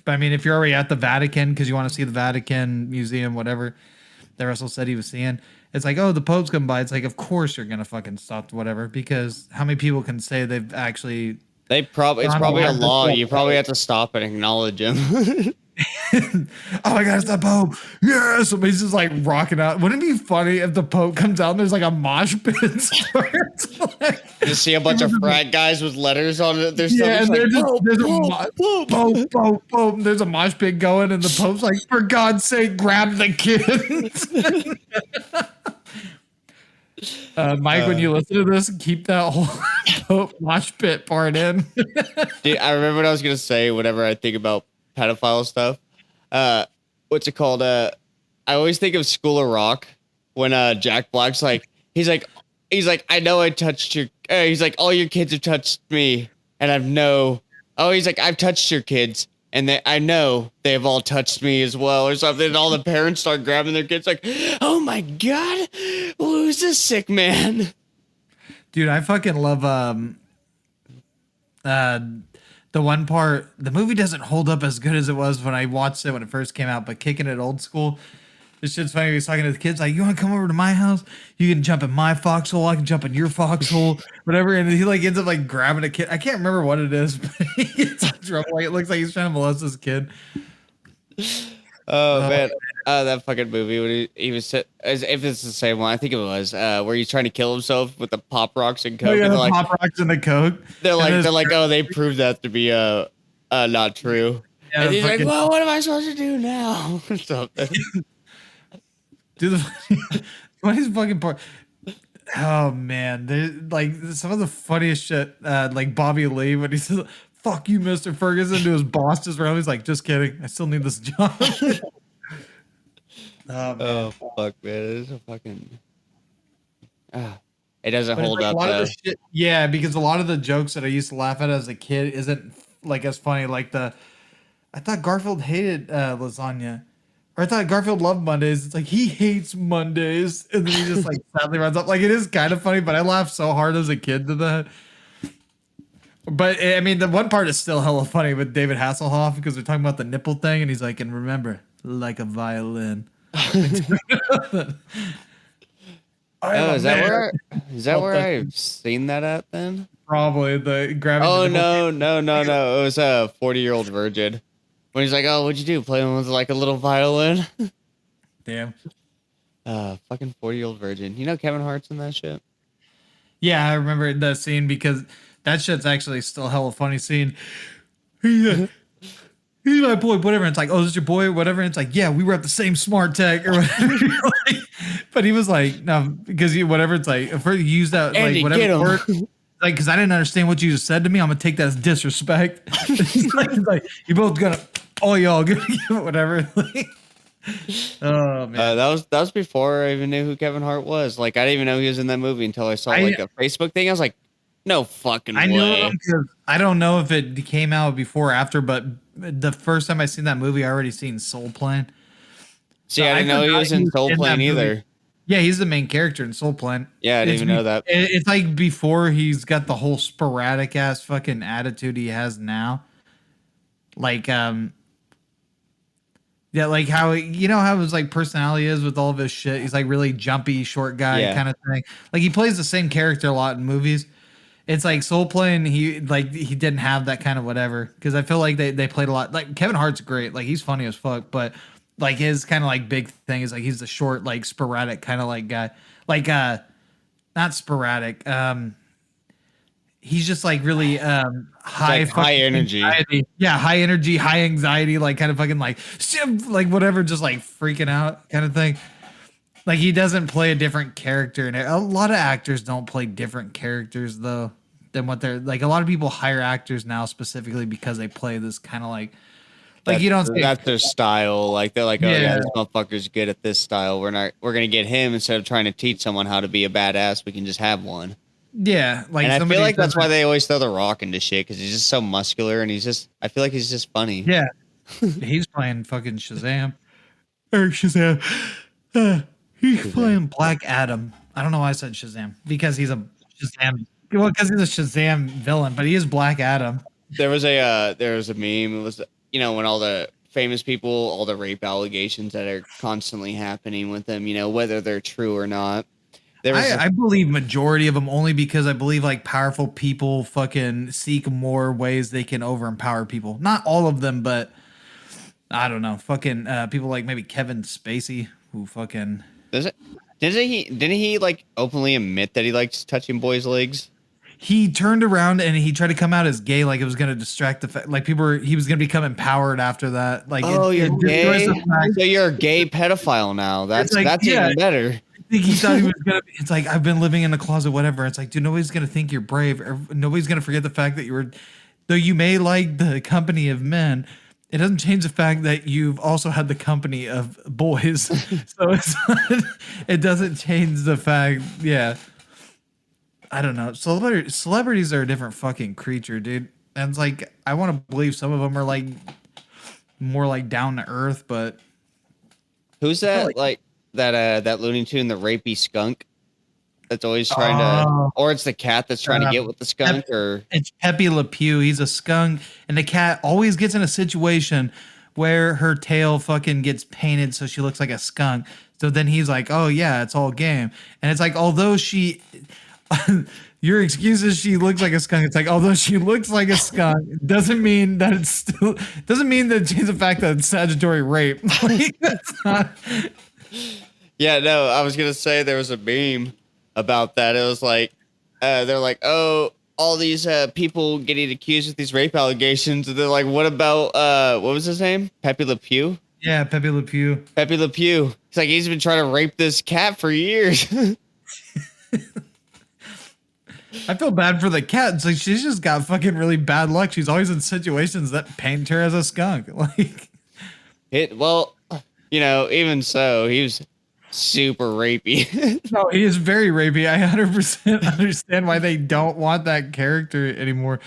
But I mean, if you're already at the Vatican because you want to see the Vatican Museum, whatever that Russell said he was seeing, it's like, oh, the Pope's coming by. It's like, of course you're going to fucking stop whatever, because how many people can say they've actually... It's probably a law. You probably have to stop and acknowledge him. Oh my God, it's the Pope! Yeah, somebody's just like rocking out. Wouldn't it be funny if the Pope comes out and there's like a mosh pit? You see a bunch of frat guys with letters on it. There's there's a mosh pit going, and the Pope's like, "For God's sake, grab the kids." Mike, when you listen to this, keep that whole Pope mosh pit part in. Dude, I remember what I was gonna say whenever I think about pedophile stuff. What's it called? I always think of School of Rock when Jack Black's like, he's like, I know I touched your. He's like, all your kids have touched me, and he's like, I've touched your kids, and I know they've all touched me as well, or something. And all the parents start grabbing their kids, like, oh my God, who's this sick man? Dude, I fucking love the one part. The movie doesn't hold up as good as it was when I watched it when it first came out, but Kicking It Old School, this shit's funny. He's talking to the kids like, you want to come over to my house? You can jump in my foxhole. I can jump in your foxhole, whatever. And he like ends up like grabbing a kid. I can't remember what it is, but he gets in trouble. Like, it looks like he's trying to molest this kid. Oh man, that fucking movie when he was as if it's the same one. I think it was where he's trying to kill himself with the pop rocks and coke. Oh, yeah, and the pop rocks and the coke. They're like, oh, they proved that to be not true. Yeah, and he's like, well, what am I supposed to do now? Something. Dude, the funniest fucking part. Oh man, there's like some of the funniest shit. Like Bobby Lee when he says, "Fuck you, Mr. Ferguson," to his boss just around. He's like, "Just kidding. I still need this job." Oh, man. Fuck, man. It's a fucking. It doesn't hold like up. Though. Shit, yeah, because a lot of the jokes that I used to laugh at as a kid isn't like as funny. Like I thought Garfield hated lasagna. Or I thought Garfield loved Mondays. It's like he hates Mondays, and then he just like sadly runs up. Like it is kind of funny, but I laughed so hard as a kid to that. But I mean, the one part is still hella funny with David Hasselhoff because they're talking about the nipple thing, and he's like, "And remember, like a violin." Oh, is that where I've seen that at then? Probably the grabbing. Oh no! It was a 40-year-old virgin. When he's like, "Oh, what'd you do? Play with like a little violin?" Damn. Fucking 40-year-old virgin. You know Kevin Hart's in that shit? Yeah, I remember that scene because that shit's actually still hella funny scene. He's my boy, whatever. And it's like, "Oh, is this your boy?" Whatever. And it's like, "Yeah, we were at the same smart tech or whatever." But he was like, "No," because whatever. It's like, if you use that, Andy, like, whatever word. Like, because I didn't understand what you just said to me, I'm gonna take that as disrespect. He's like, "You both gonna, all y'all gonna give it whatever." Oh man, that was before I even knew who Kevin Hart was. Like, I didn't even know he was in that movie until I saw like a Facebook thing. I was like, "No fucking way." I knew him because I don't know if it came out before or after, but the first time I seen that movie, I already seen Soul Plane. See, so I didn't know he was in Soul Plane either. Yeah, he's the main character in Soul Plane. Yeah, I didn't even know that. It's like before he's got the whole sporadic ass fucking attitude he has now. Like, yeah, like how how his like personality is with all of his shit. He's like really jumpy, short guy kind of thing. Like he plays the same character a lot in movies. It's like Soul Plane. He didn't have that kind of whatever because I feel like they played a lot. Like Kevin Hart's great. Like he's funny as fuck, but. Like his kind of like big thing is like he's the short, like sporadic kind of like guy. Like not sporadic. He's just like really high energy. Anxiety. Yeah, high energy, high anxiety, like kind of fucking like whatever, just like freaking out kind of thing. Like he doesn't play a different character, and a lot of actors don't play different characters though than what they're like. A lot of people hire actors now specifically because they play this kind of like you don't say that's their style. Like they're like, "Oh yeah, this motherfucker's good at this style. We're gonna get him instead of trying to teach someone how to be a badass. We can just have one." Yeah, like and I feel like that's why they always throw The Rock into shit because he's just so muscular and I feel like he's just funny. Yeah, he's playing fucking Shazam. Or Shazam. He's playing Black Adam. I don't know why I said Shazam because he's a Shazam. Well, because he's a Shazam villain, but he is Black Adam. There was a meme. It was. When all the famous people, all the rape allegations that are constantly happening with them, whether they're true or not. I believe majority of them only because I believe like powerful people fucking seek more ways they can overempower people. Not all of them, but I don't know. Fucking people like maybe Kevin Spacey who fucking. Didn't he like openly admit that he likes touching boys' legs? He turned around and he tried to come out as gay, like it was going to distract the fact, like he was going to become empowered after that. Like, you're gay. So you're a gay pedophile now. That's even better. I think he thought he was gonna. It's like I've been living in the closet, whatever. It's like, dude, nobody's gonna think you're brave. Or nobody's gonna forget the fact that though you may like the company of men. It doesn't change the fact that you've also had the company of boys. So it doesn't change the fact. Yeah. I don't know. Celebrities are a different fucking creature, dude. And it's like I want to believe some of them are like more like down to earth, but who's that? Like that Looney Tune, the rapey skunk that's always trying to, or it's the cat that's trying to get with the skunk, or it's Pepe Le Pew. He's a skunk, and the cat always gets in a situation where her tail fucking gets painted so she looks like a skunk. So then he's like, "Oh yeah, it's all game," and it's like although she. Your excuse is she looks like a skunk. It's like although she looks like a skunk, doesn't mean that it changes the fact that it's statutory rape. Like, that's not. Yeah, no, I was gonna say there was a meme about that. It was like they're like, "Oh, all these people getting accused with these rape allegations," and they're like, "What about what was his name? Pepe Le Pew." Yeah, Pepe Le Pew. Pepe Le Pew. It's like he's been trying to rape this cat for years. I feel bad for the cat. It's like she's just got fucking really bad luck. She's always in situations that paint her as a skunk. Like well, even so, he was super rapey. No, he is very rapey. I 100% understand why they don't want that character anymore.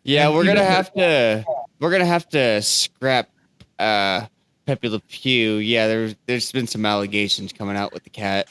Yeah, we're gonna have to scrap Pepe Le Pew. Yeah, there's been some allegations coming out with the cat.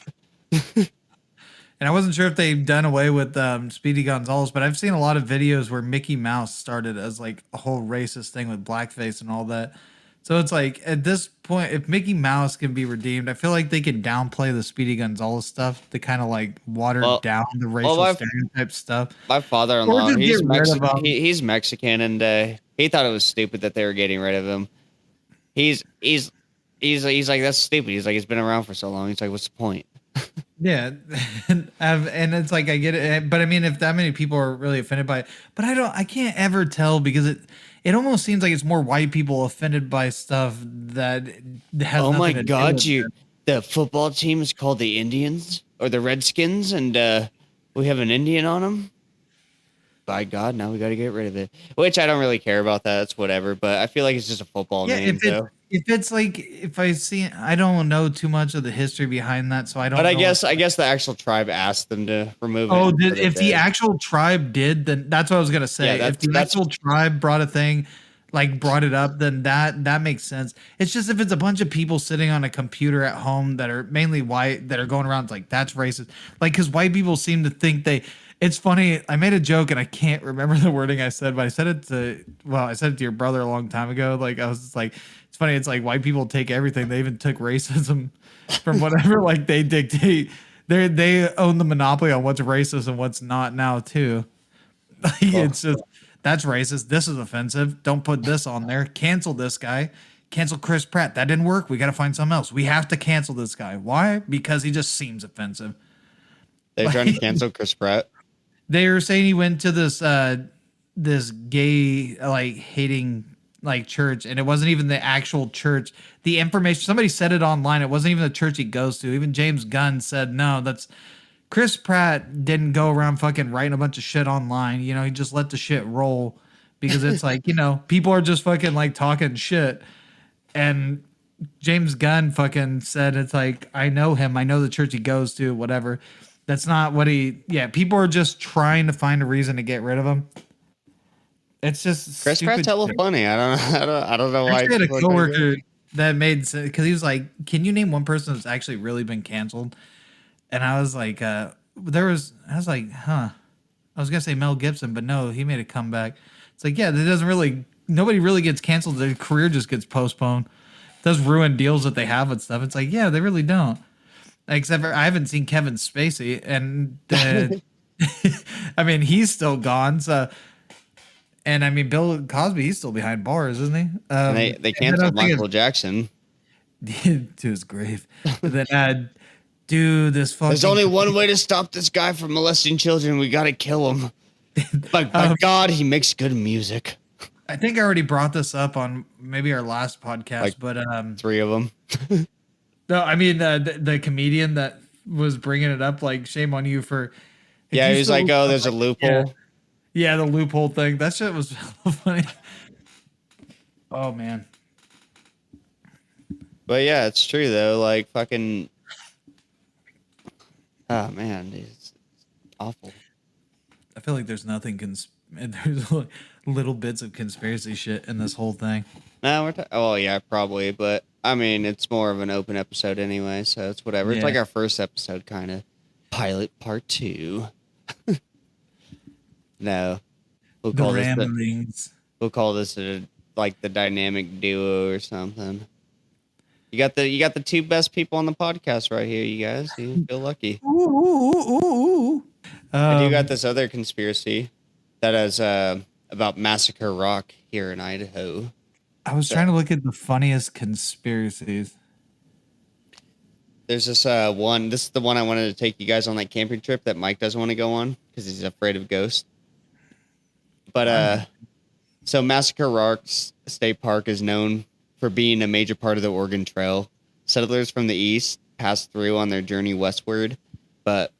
And I wasn't sure if they've done away with Speedy Gonzales, but I've seen a lot of videos where Mickey Mouse started as like a whole racist thing with blackface and all that. So it's like at this point, if Mickey Mouse can be redeemed, I feel like they can downplay the Speedy Gonzales stuff to kind of like water down the racial stereotype stuff. My father-in-law, he's Mexican. He's Mexican, and he thought it was stupid that they were getting rid of him. He's like, that's stupid. He's like, it's been around for so long. He's like, what's the point? Yeah, and it's like I get it, but I mean, if that many people are really offended by it, but I can't ever tell because it almost seems like it's more white people offended by stuff that has. Oh my God, the football team is called the Indians or the Redskins, and we have an Indian on them. By God, now we got to get rid of it. Which I don't really care about that. It's whatever, but I feel like it's just a football name. If it's like if I don't know too much of the history behind that, so I don't. But I guess the actual tribe asked them to remove it. Oh, if the actual tribe did, then that's what I was gonna say. Yeah, if the actual tribe brought a thing, like brought it up, then that makes sense. It's just if it's a bunch of people sitting on a computer at home that are mainly white that are going around like that's racist, like because white people seem to think they. It's funny. I made a joke and I can't remember the wording I said, but I said it to your brother a long time ago. Like I was just like, it's funny. It's like white people take everything. They even took racism from whatever like they dictate. They own the monopoly on what's racist and what's not now too. It's just that's racist. This is offensive. Don't put this on there. Cancel this guy. Cancel Chris Pratt. That didn't work. We got to find something else. We have to cancel this guy. Why? Because he just seems offensive. They're trying to cancel Chris Pratt. They were saying he went to this gay like hating like church, and it wasn't even the actual church. The information somebody said it online. It wasn't even the church he goes to. Even James Gunn said no. That's Chris Pratt didn't go around fucking writing a bunch of shit online. He just let the shit roll because it's like people are just fucking like talking shit, and James Gunn fucking said it's like I know him. I know the church he goes to. Whatever. That's not what people are just trying to find a reason to get rid of him. It's just Chris Pratt's hella funny. I don't know why. I had a coworker that made sense because he was like, "Can you name one person that's actually really been canceled?" And I was like, I was like, huh. I was gonna say Mel Gibson, but no, he made a comeback. It's like, yeah, nobody really gets canceled. Their career just gets postponed. It does ruin deals that they have and stuff. It's like, yeah, they really don't. Except for I haven't seen Kevin Spacey, and I mean he's still gone. So, and I mean Bill Cosby, he's still behind bars, isn't he? They canceled Michael Jackson to his grave. But then, dude, this fucking. There's only one way to stop this guy from molesting children. We gotta kill him. By God, he makes good music. I think I already brought this up on maybe our last podcast, but 3 of them. No, I mean the comedian that was bringing it up, like shame on you for. Yeah, he was like, "Oh, there's a loophole." Yeah, the loophole thing. That shit was funny. Oh man. But yeah, it's true though. Like fucking. Oh man, it's awful. I feel like there's nothing. There's like little bits of conspiracy shit in this whole thing. No, yeah, probably, but. I mean, it's more of an open episode anyway, so it's whatever. Yeah. It's like our first episode, kind of. Pilot part 2. No. We'll call this like the dynamic duo or something. You got the 2 best people on the podcast right here, you guys. You feel lucky. Ooh. I do got this other conspiracy that is about Massacre Rock here in Idaho. I was trying to look at the funniest conspiracies. There's this one. This is the one I wanted to take you guys on that camping trip that Mike doesn't want to go on because he's afraid of ghosts. But so Massacre Rock State Park is known for being a major part of the Oregon Trail. Settlers from the east passed through on their journey westward, but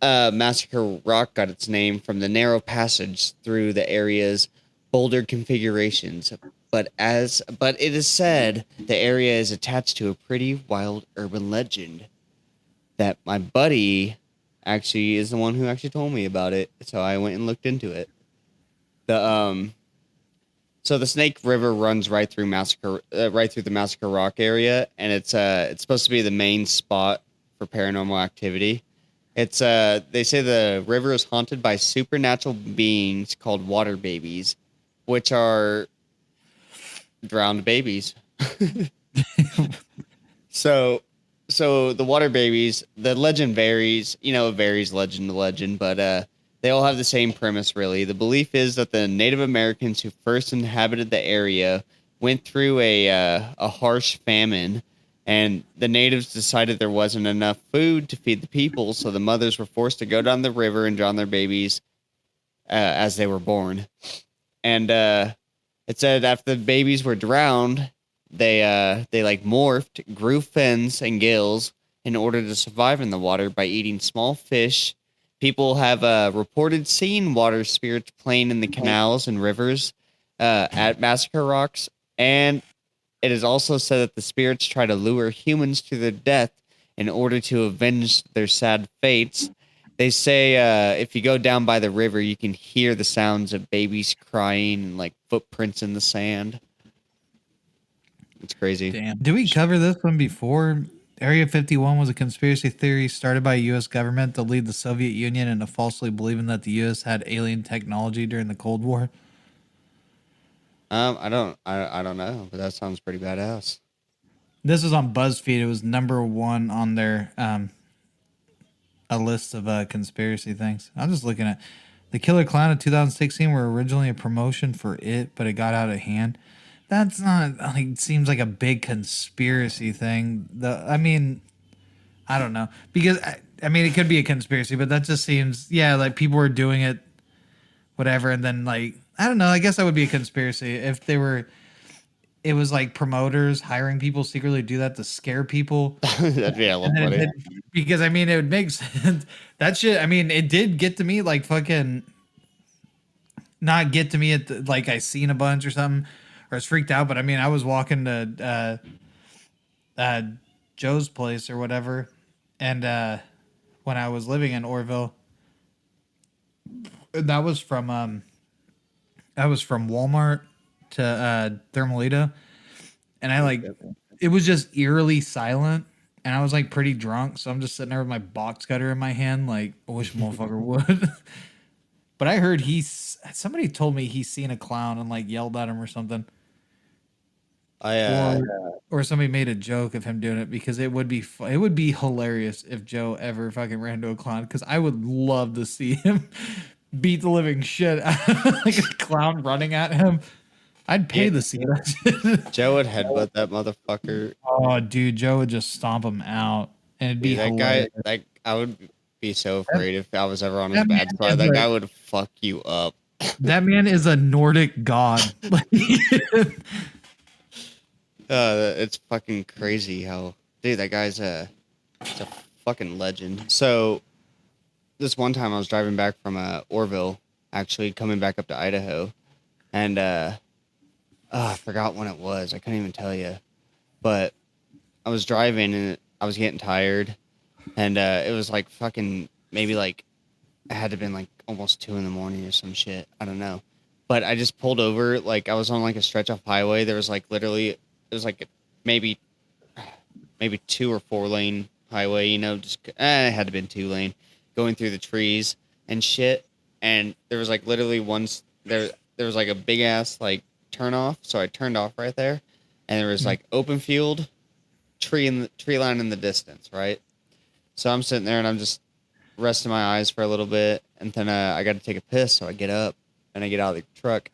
Massacre Rock got its name from the narrow passage through the area's boulder configurations. But it is said the area is attached to a pretty wild urban legend that my buddy actually is the one who actually told me about it. So I went and looked into it. So the Snake River runs right through the Massacre Rock area, and it's supposed to be the main spot for paranormal activity. It's they say the river is haunted by supernatural beings called water babies, which are drowned babies. So the water babies, the legend varies. It varies legend to legend, but they all have the same premise, really. The belief is that the Native Americans who first inhabited the area went through a harsh famine, and the natives decided there wasn't enough food to feed the people, so the mothers were forced to go down the river and drown their babies as they were born. And it said after the babies were drowned, they like morphed, grew fins and gills in order to survive in the water by eating small fish. People have reported seeing water spirits playing in the canals and rivers at Massacre Rocks, and it is also said that the spirits try to lure humans to their death in order to avenge their sad fates. They say if you go down by the river, you can hear the sounds of babies crying and like footprints in the sand. It's crazy. Damn. Did we cover this one before? Area 51 was a conspiracy theory started by U.S. government to lead the Soviet Union into falsely believing that the U.S. had alien technology during the Cold War. I don't know, but that sounds pretty badass. This was on BuzzFeed. It was #1 on their a list of conspiracy things. I'm just looking at the Killer Clown of 2016 were originally a promotion for It, but it got out of hand. That's not like seems like a big conspiracy thing. I mean, I don't know because I mean it could be a conspiracy, but that just seems like people were doing it, whatever, and then like I don't know. I guess that would be a conspiracy if they were. It was like promoters hiring people secretly to do that to scare people. That'd be a little funny. Because I mean, it would make sense. That shit. I mean, it did get to me like fucking. Not get to me at the, like I seen a bunch or something. Or I was freaked out, but I mean, I was walking to Joe's place or whatever, and when I was living in Orville, that was from Walmart to Thermalito, and I like it was just eerily silent, and I was like pretty drunk, so I'm just sitting there with my box cutter in my hand, like I wish motherfucker would. But I heard somebody told me he's seen a clown and like yelled at him or something. Or somebody made a joke of him doing it because it would be hilarious if Joe ever fucking ran into a clown because I would love to see him beat the living shit out of like a clown running at him. I'd pay to see that. Joe would headbutt that motherfucker. Oh, dude, Joe would just stomp him out, and it'd be hilarious. Guy. Like I would be so afraid if I was ever on his bad side. That guy would fuck you up. That man is a Nordic god. It's fucking crazy how, dude, that guy's it's a fucking legend. So, this one time I was driving back from Orville, actually coming back up to Idaho, and I forgot when it was. I couldn't even tell you, but I was driving and I was getting tired, and it was like fucking maybe like it had to have been like almost 2 a.m. or some shit. I don't know, but I just pulled over. Like I was on like a stretch of highway. There was like literally. It was like maybe 2 or 4 lane highway, just it had to have been 2 lane going through the trees and shit. And there was like literally there was like a big ass like turn off. So I turned off right there and there was like open field tree line in the distance. Right. So I'm sitting there and I'm just resting my eyes for a little bit. And then I got to take a piss. So I get up and I get out of the truck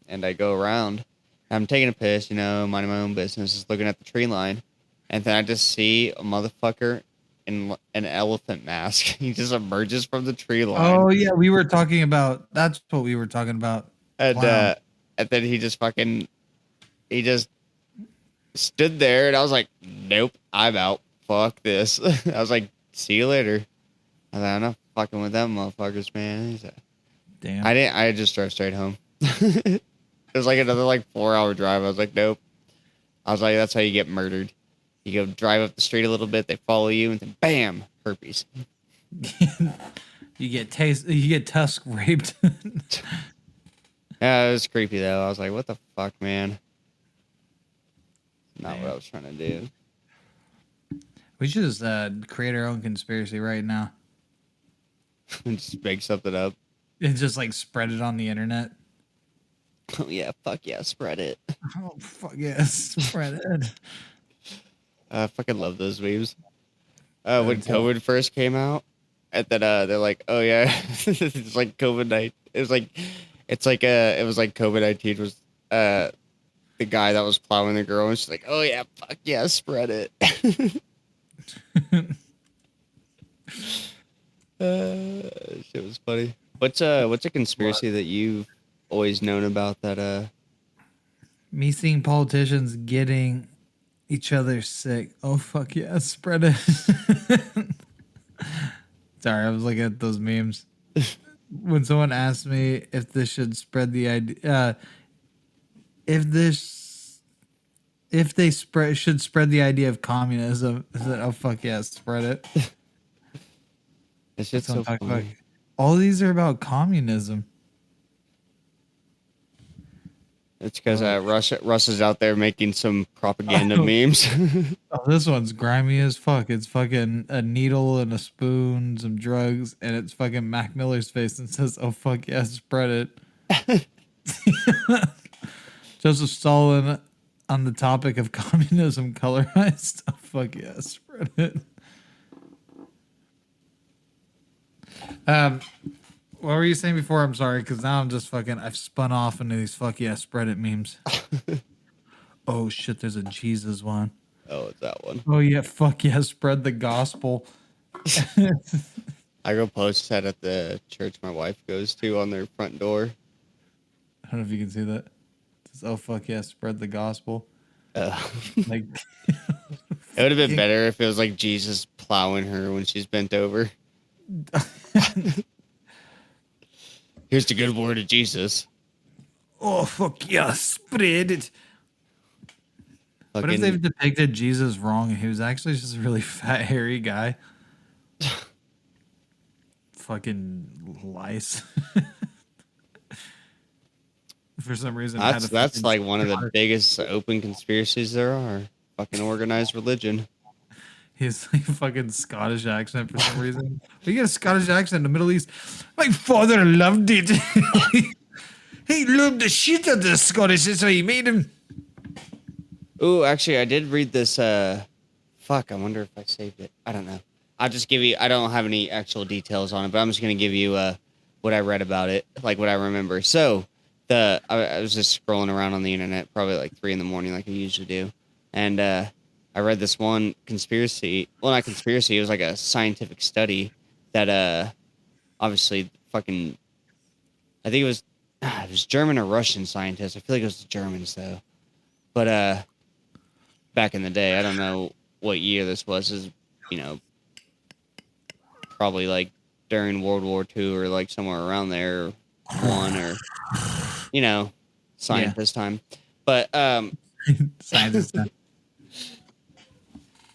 and I go around. I'm taking a piss, minding my own business, just looking at the tree line. And then I just see a motherfucker in an elephant mask. He just emerges from the tree line. Oh, yeah. That's what we were talking about. And, wow. And then he just stood there, and I was like, nope, I'm out. Fuck this. I was like, see you later. I was like, I'm not fucking with them motherfuckers, man. Damn. I just drove straight home. It was like another like 4-hour drive. I was like, nope. I was like, that's how you get murdered. You go drive up the street a little bit, they follow you, and then bam, herpes. You get tusk raped. Yeah, it was creepy though. I was like, what the fuck, man? Not what I was trying to do. We should just create our own conspiracy right now. And just make something up. And just like spread it on the internet. Oh yeah, fuck yeah, spread it. Oh fuck yeah, spread it. I fucking love those memes. When COVID first came out, and then they're like, oh yeah, it's like COVID-19. It was like COVID-19 was the guy that was plowing the girl, and she's like, oh yeah, fuck yeah, spread it. Shit was funny. What's a conspiracy that you've always known about that me seeing politicians getting each other sick? Oh fuck yeah, spread it. Sorry, I was looking at those memes. When someone asked me if this should spread the idea, if they should spread the idea of communism, I said, oh fuck yeah, spread it. It's just so funny. About. All these are about communism. It's because Russia's out there making some propaganda memes. Oh, this one's grimy as fuck. It's fucking a needle and a spoon, some drugs, and it's fucking Mac Miller's face and says, oh fuck yeah, spread it. Joseph Stalin on the topic of communism colorized. Oh fuck yeah, spread it. What were you saying before? I'm sorry, because now I'm just fucking. I've spun off into these fuck yeah, spread it memes. Oh shit, there's a Jesus one. Oh, it's that one. Oh yeah, fuck yeah, spread the gospel. I go post that at the church my wife goes to on their front door. I don't know if you can see that. It says, oh fuck yeah, spread the gospel. Like, it would have been better if it was like Jesus plowing her when she's bent over. Here's the good word of Jesus. Oh fuck yeah, spread it. What if they've depicted Jesus wrong and he was actually just a really fat, hairy guy? Fucking lice. For some reason, that's like one of the biggest open conspiracies there are. Fucking organized religion. His like fucking Scottish accent for some reason. You get a Scottish accent in the Middle East. My father loved it. He loved the shit out of the Scottish. That's why he made him. Ooh, actually, I did read this. Fuck, I wonder if I saved it. I don't know. I'll just give you. I don't have any actual details on it, but I'm just gonna give you what I read about it, like what I remember. So I was just scrolling around on the internet, probably like 3 a.m, like I usually do, and I read this one conspiracy. Well, not conspiracy. It was like a scientific study that obviously fucking. I think it was German or Russian scientists. I feel like it was the Germans though, but back in the day, I don't know what year this was. Is probably like during World War II or like somewhere around there, one or scientist time. But scientist time.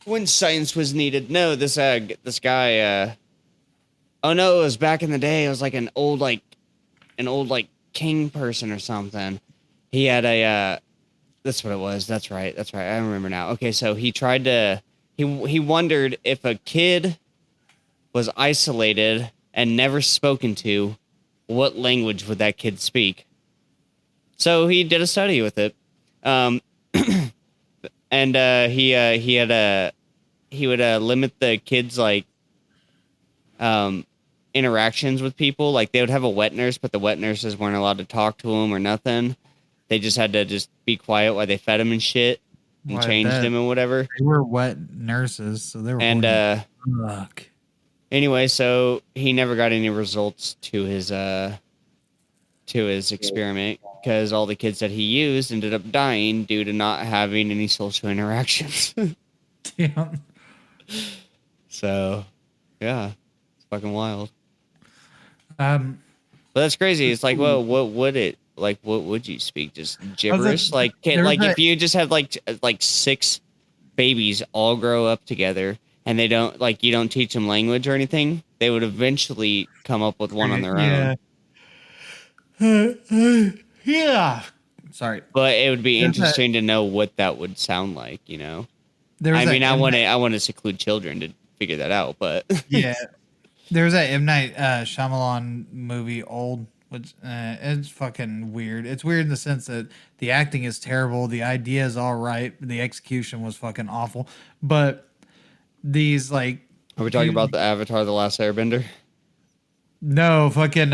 When science was needed. No, this guy. Oh no, it was back in the day. It was like an old king person or something. He had a. That's what it was. That's right. I remember now. Okay, so he tried to. He wondered if a kid was isolated and never spoken to, what language would that kid speak? So he did a study with it, and he would limit the kids like interactions with people. Like they would have a wet nurse, but the wet nurses weren't allowed to talk to him or nothing. They just had to just be quiet while they fed him and shit and changed him and whatever. They were wet nurses, so they were. And anyway, so he never got any results to his experiment because all the kids that he used ended up dying due to not having any social interactions. Damn. So, yeah, it's fucking wild. But Um, that's crazy. It's like, well, what would it like? What would you speak? Just gibberish? Like if you just have like 6 babies all grow up together and they don't like you don't teach them language or anything, they would eventually come up with one on their own. Yeah. Sorry. But it would be interesting to know what that would sound like, you know. I mean, I want to seclude children to figure that out, but yeah. There's that M. Night Shyamalan movie, Old, which it's fucking weird. It's weird in the sense that the acting is terrible, the idea is all right, the execution was fucking awful. But these like, are we talking about the Avatar: The Last Airbender? No, fucking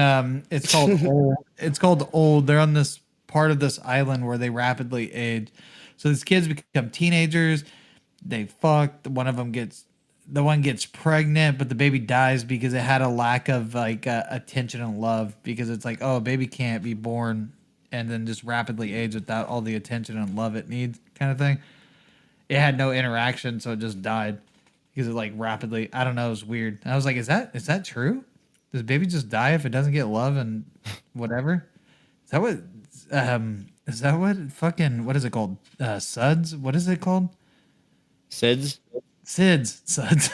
it's called Old. It's called Old. They're on this part of this island where they rapidly age. So these kids become teenagers. They fuck. The one gets pregnant, but the baby dies because it had a lack of like attention and love. Because it's like, oh, a baby can't be born and then just rapidly age without all the attention and love it needs, kind of thing. It had no interaction, so it just died because it like rapidly. I don't know. It was weird. I was like, is that true? Does baby just die if it doesn't get love and whatever? Is that what fucking what is it called? Suds? What is it called? SIDS? SIDS. Suds.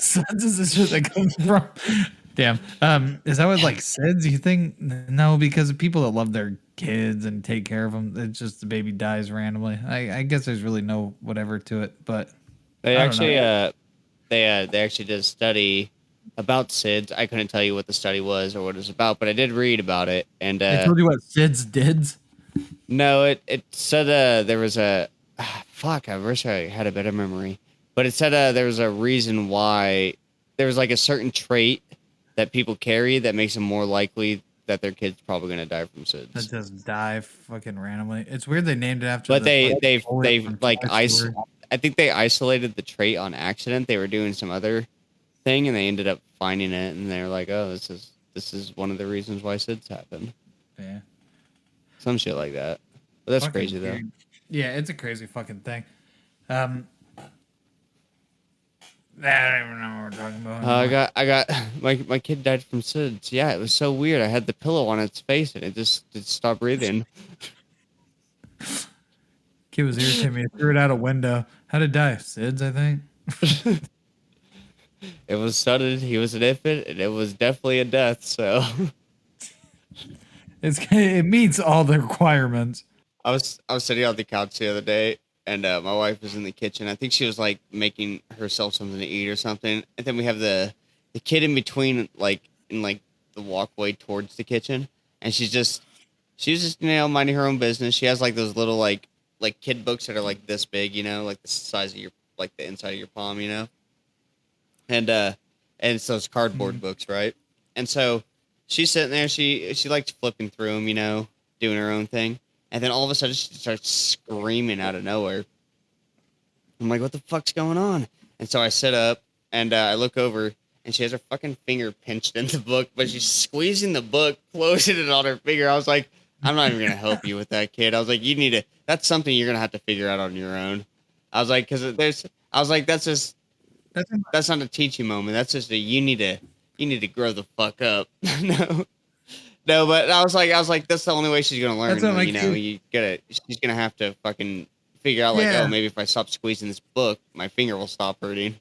Suds is the shit that comes from. Damn. Is that what like SIDS? You think no, because of people that love their kids and take care of them, it's just the baby dies randomly. I guess there's really no whatever to it, but they actually they actually did a study about SIDS. I couldn't tell you what the study was or what it was about, but I did read about it. And I told you what SIDS did. No, it said there was a fuck. I wish I had a better memory, but it said there was a reason why there was like a certain trait that people carry that makes them more likely that their kid's probably gonna die from SIDS. That just die fucking randomly. It's weird they named it after. But they like I think they isolated the trait on accident. They were doing some other thing and they ended up finding it and they're like, oh, this is one of the reasons why SIDS happened. Yeah. Some shit like that. But that's fucking crazy though. Yeah, it's a crazy fucking thing. I don't even know what we're talking about. I got my kid died from SIDS. Yeah, it was so weird. I had the pillow on its face and it stopped breathing. Kid was irritating me. I threw it out a window. How'd it die? SIDS, I think. It was sudden. He was an infant, and it was definitely a death. So it meets all the requirements. I was sitting on the couch the other day, and my wife was in the kitchen. I think she was like making herself something to eat or something. And then we have the kid in between, like in like the walkway towards the kitchen, and she was just minding her own business. She has like those little like kid books that are like this big, like the size of the inside of your palm, And so it's cardboard books, right? And so she's sitting there, she likes flipping through them, doing her own thing. And then all of a sudden she starts screaming out of nowhere. I'm like, what the fuck's going on? And so I sit up and I look over and she has her fucking finger pinched in the book, but she's squeezing the book, closing it on her finger. I was like, I'm not even going to help you with that, kid. I was like, that's something you're going to have to figure out on your own. I was like, that's not a teaching moment. That's just you need to grow the fuck up. No, but I was like, that's the only way she's gonna learn. She's gonna have to fucking figure out oh, maybe if I stop squeezing this book, my finger will stop hurting.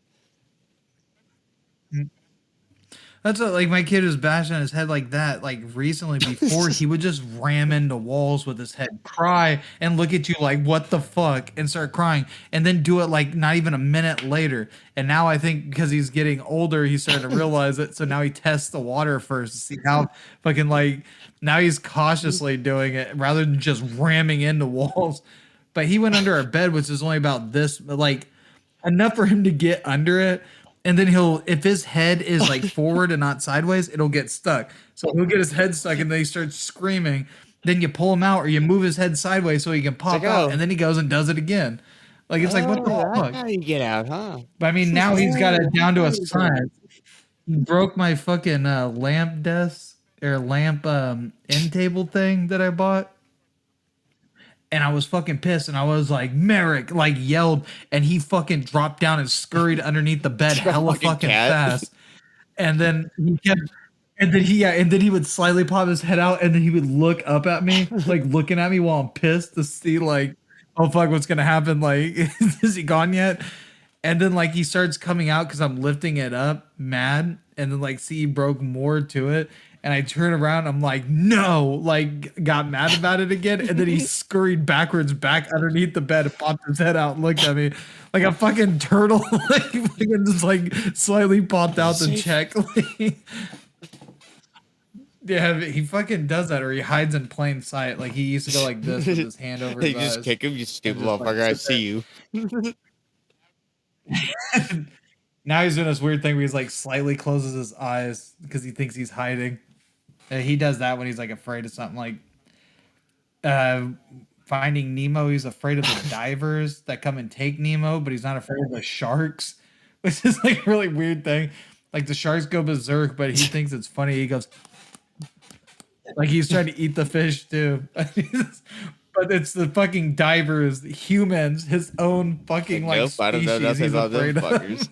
That's what, like my kid was bashing his head like that. Like recently, before he would just ram into walls with his head, cry, and look at you like what the fuck, and start crying, and then do it like not even a minute later. And now I think because he's getting older, he's starting to realize it. So now he tests the water first to see how fucking like. Now he's cautiously doing it rather than just ramming into walls. But he went under our bed, which is only about this, like enough for him to get under it. And then if his head is like forward and not sideways, it'll get stuck. So he'll get his head stuck and then he starts screaming. Then you pull him out or you move his head sideways so he can pop out. And then he goes and does it again. Like, it's like, what the fuck? That's how you get out, huh? But I mean, now he's got it down to a science. He broke my fucking lamp desk or lamp end table thing that I bought. And I was fucking pissed, and I was like, Merrick, like yelled, and he fucking dropped down and scurried underneath the bed hella fucking fast. And then he kept, and then he would slightly pop his head out, and then he would look up at me, like looking at me while I'm pissed to see like, oh fuck, what's gonna happen? Like, is he gone yet? And then like he starts coming out because I'm lifting it up, mad, and then like see he broke more to it. And I turn around, I'm like, no, like got mad about it again. And then he scurried backwards back underneath the bed, popped his head out, and looked at me like a fucking turtle, like fucking just like slightly popped out to check. Yeah, he fucking does that, or he hides in plain sight. Like he used to go like this with his hand over his eyes. You just kick him, you stupid motherfucker. Like, I see you. Now he's doing this weird thing where he's like slightly closes his eyes because he thinks he's hiding. He does that when he's like afraid of something, like Finding Nemo. He's afraid of the divers that come and take Nemo, but he's not afraid of the sharks, which is like a really weird thing. Like the sharks go berserk, but he thinks it's funny. He goes like he's trying to eat the fish too. But it's the fucking divers, humans, his own fucking like species. I don't know nothing about those fuckers.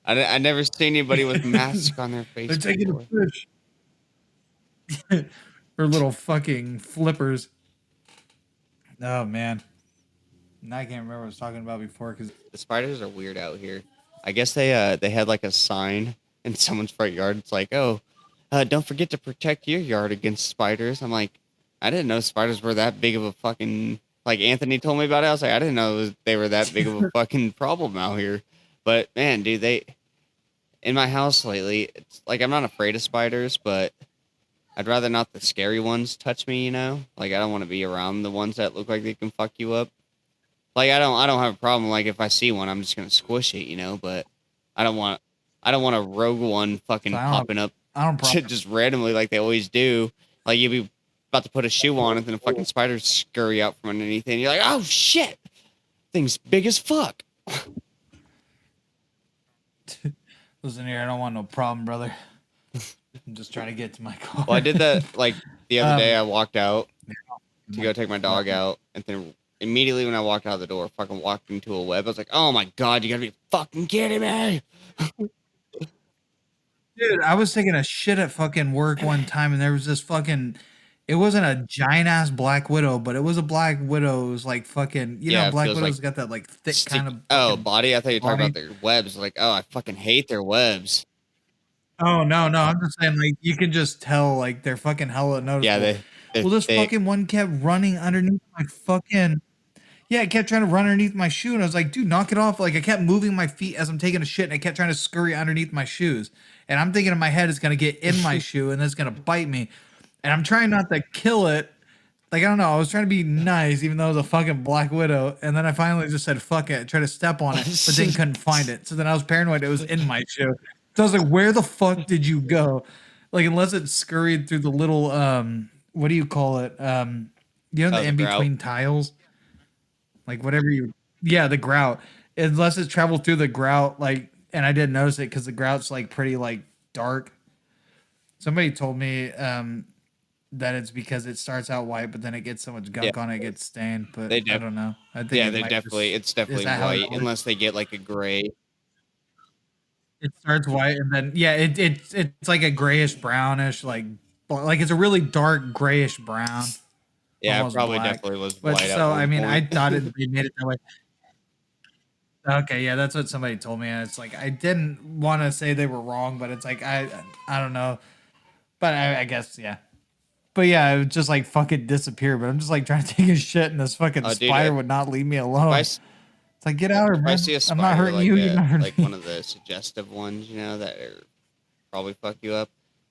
I never seen anybody with masks on their face. They're taking a fish. Or little fucking flippers. Oh man, now I can't remember what I was talking about before because the spiders are weird out here. I guess they had like a sign in someone's front yard. It's like, oh, don't forget to protect your yard against spiders. I'm like, I didn't know spiders were that big of a fucking, like Anthony told me about it. I was like, I didn't know they were that big of a fucking problem out here. But man, dude, in my house lately, it's like I'm not afraid of spiders, but I'd rather not the scary ones touch me, you know? Like I don't want to be around the ones that look like they can fuck you up. Like I don't have a problem. Like if I see one, I'm just gonna squish it, you know. But I don't want a rogue one fucking popping up just randomly like they always do. Like you'd be about to put a shoe on and then a fucking spider scurry out from underneath it and you're like, oh shit, thing's big as fuck. Listen here, I don't want no problem, brother. I'm just trying to get to my car. Well, I did that like the other day. I walked out to go take my dog out, and then immediately when I walked out the door, fucking walked into a web. I was like, oh my god, you gotta be fucking kidding me. Dude, I was taking a shit at fucking work one time, and there was this fucking. It wasn't a giant ass black widow, but it was a black widow. It was like fucking, you know, black widows like got that like thick kind of body. I thought you were talking about their webs. Like, oh, I fucking hate their webs. Oh no, I'm just saying like you can just tell like they're fucking hella noticeable. Yeah, well, this fucking one kept running underneath my fucking. Yeah, it kept trying to run underneath my shoe, and I was like, dude, knock it off. Like I kept moving my feet as I'm taking a shit, and I kept trying to scurry underneath my shoes. And I'm thinking in my head it's gonna get in my shoe and it's gonna bite me. And I'm trying not to kill it. Like, I don't know. I was trying to be nice, even though it was a fucking black widow. And then I finally just said, fuck it. I tried to step on it, but then couldn't find it. So then I was paranoid it was in my shoe. So I was like, where the fuck did you go? Like, unless it scurried through the little, what do you call it? You know, the in-between tiles? Like, whatever you, yeah, the grout. Unless it traveled through the grout, like, and I didn't notice it because the grout's, like, pretty, like, dark. Somebody told me, that it's because it starts out white, but then it gets so much gunk on it, it gets stained. But I don't know. I think it's definitely white unless they get like a gray. It starts white and then it's like a grayish brownish, like it's a really dark grayish brown. Yeah, it probably black. Definitely was but white. So I mean, I thought they made it that way. Okay, yeah, that's what somebody told me, and it's like I didn't want to say they were wrong, but it's like I don't know, but I guess yeah. But yeah, it would just like fucking disappear. But I'm just like trying to take a shit, and this fucking spider would not leave me alone. It's like, get out of here, I'm not hurting you. You're not hurting like me. One of the suggestive ones, you know, that are probably fuck you up.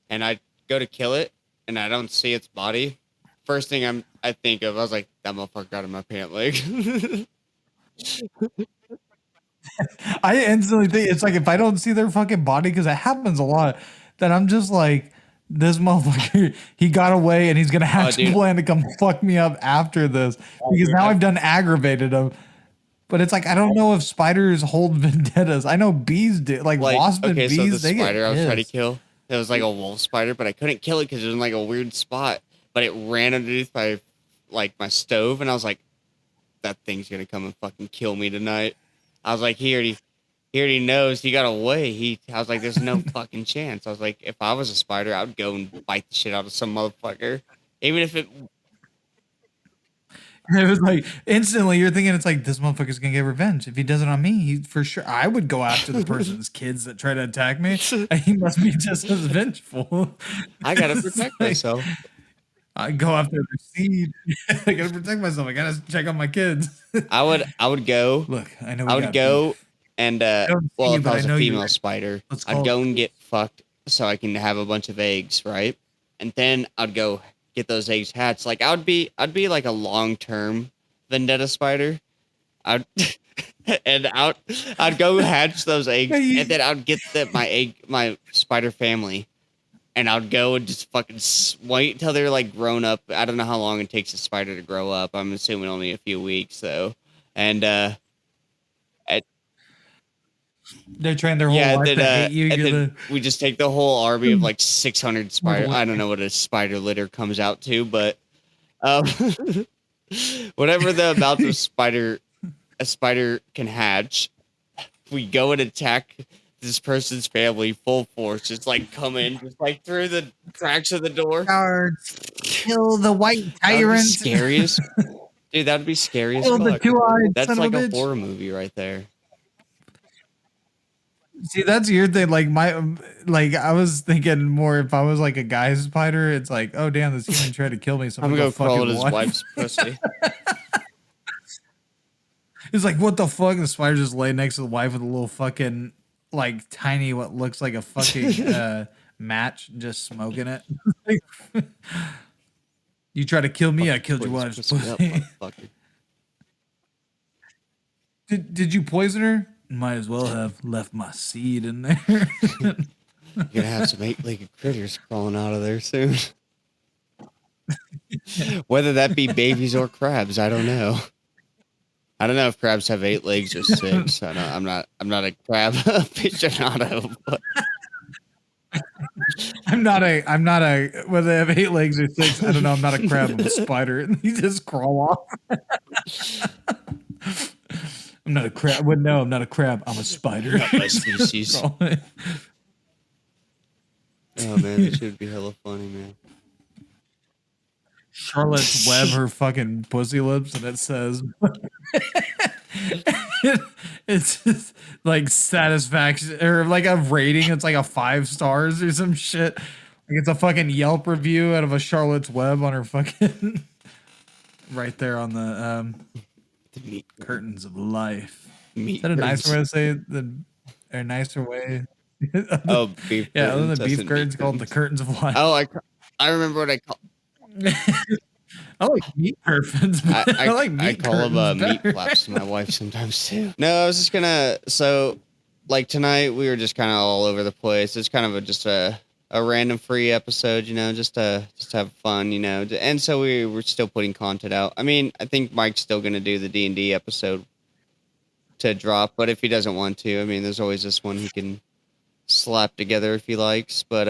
And I go to kill it, and I don't see its body. First thing I think of, I was like, that motherfucker got in my pant leg. I instantly think it's like if I don't see their fucking body, because it happens a lot, that I'm just like, this motherfucker, he got away and he's gonna hatch a plan to come fuck me up after this because now I've done aggravated him. But it's like I don't know if spiders hold vendettas. I know bees do, like wasps and bees. So the spider I was trying to kill, It was like a wolf spider, but I couldn't kill it because it was in like a weird spot. But it ran underneath my stove, and I was like, that thing's gonna come and fucking kill me tonight. I was like, he already knows he got away. I was like, there's no fucking chance. I was like, if I was a spider, I would go and bite the shit out of some motherfucker, even if it. It was like instantly you're thinking it's like this motherfucker's gonna get revenge. If he does it on me, he for sure I would go after the person's kids that try to attack me. He must be just as vengeful. I gotta protect myself. I go after the seed. I gotta protect myself. I gotta check on my kids. I would go. Look, I know. I would go and well, if I was a female spider, I'd go and get fucked so I can have a bunch of eggs, right? And then I'd go get those eggs hatched. Like I'd be like a long-term vendetta spider. I'd go hatch those eggs, and then I'd get my spider family, and I'd go and just fucking wait until they're like grown up. I don't know how long it takes a spider to grow up. I'm assuming only a few weeks though. And they're trying their whole life to hate you. And then we just take the whole army of like 600 spiders. I don't know what a spider litter comes out to, but whatever the amount of a spider can hatch, we go and attack this person's family full force. Just like come in, just like through the cracks of the door. Kill the white tyrant. Scariest. Dude, that'd be scary as fuck. That's like a horror movie right there. See, that's your thing. Like I was thinking more if I was like a guy spider, it's like, oh damn, this human tried to kill me. So I'm gonna go crawl at his wife's pussy. It's like, what the fuck? The spider just lay next to the wife with a little fucking like tiny what looks like a fucking match, just smoking it. You try to kill me, I killed your wife's pussy. Did you poison her? Might as well have left my seed in there. You're gonna have some 8-legged critters crawling out of there soon. Whether that be babies or crabs, I don't know. I don't know if crabs have 8 legs or 6. I'm not a crab aficionado. But. I'm not a whether they have 8 legs or 6. I don't know. I'm not a crab. I'm a spider. You just crawl off. I'm not a crab. Well, no, I'm not a crab. I'm a spider. Not my species. Oh man, this should be hella funny, man. Charlotte's Web, her fucking pussy lips, and it says, it's just like satisfaction or like a rating. It's like a 5 stars or some shit. Like it's a fucking Yelp review out of a Charlotte's Web on her fucking right there on the curtains of life. Is that a nicer way to say it? Or nicer way? Oh, beef. Yeah, other than beef curtains, called the curtains of life. Oh, I remember what I call. I like meat curtains. I like meat. I call them meat flaps to my wife sometimes too. No, I was just gonna. So, like tonight, we were just kind of all over the place. It's kind of just a random free episode, you know, just to have fun, you know. And so we were still putting content out. I mean, I think Mike's still gonna do the D&D episode to drop, but if he doesn't want to, I mean, there's always this one he can slap together if he likes. But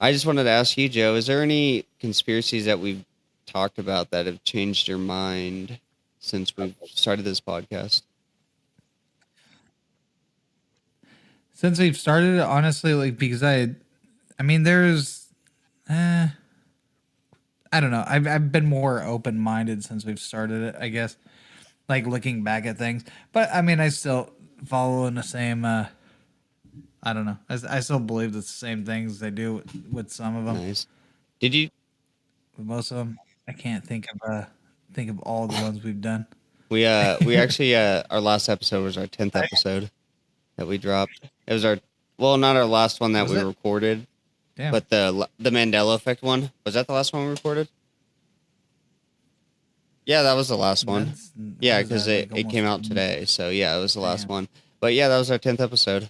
I just wanted to ask you, Joe, is there any conspiracies that we've talked about that have changed your mind since we've started this podcast? Since we've started it, honestly, like, because I mean, there's, I don't know. I've been more open-minded since we've started it, I guess, like looking back at things. But I mean, I still follow in the same, I don't know. I still believe the same things they do with some of them. Nice. Did you? With most of them, I can't think of all the ones we've done. We actually our last episode was our 10th episode that we dropped. It was not our last one that we recorded. Damn. But the Mandela Effect one, was that the last one we recorded? Yeah, that was the last one. Yeah, because it came out today. So yeah, it was the last one. But yeah, that was our 10th episode.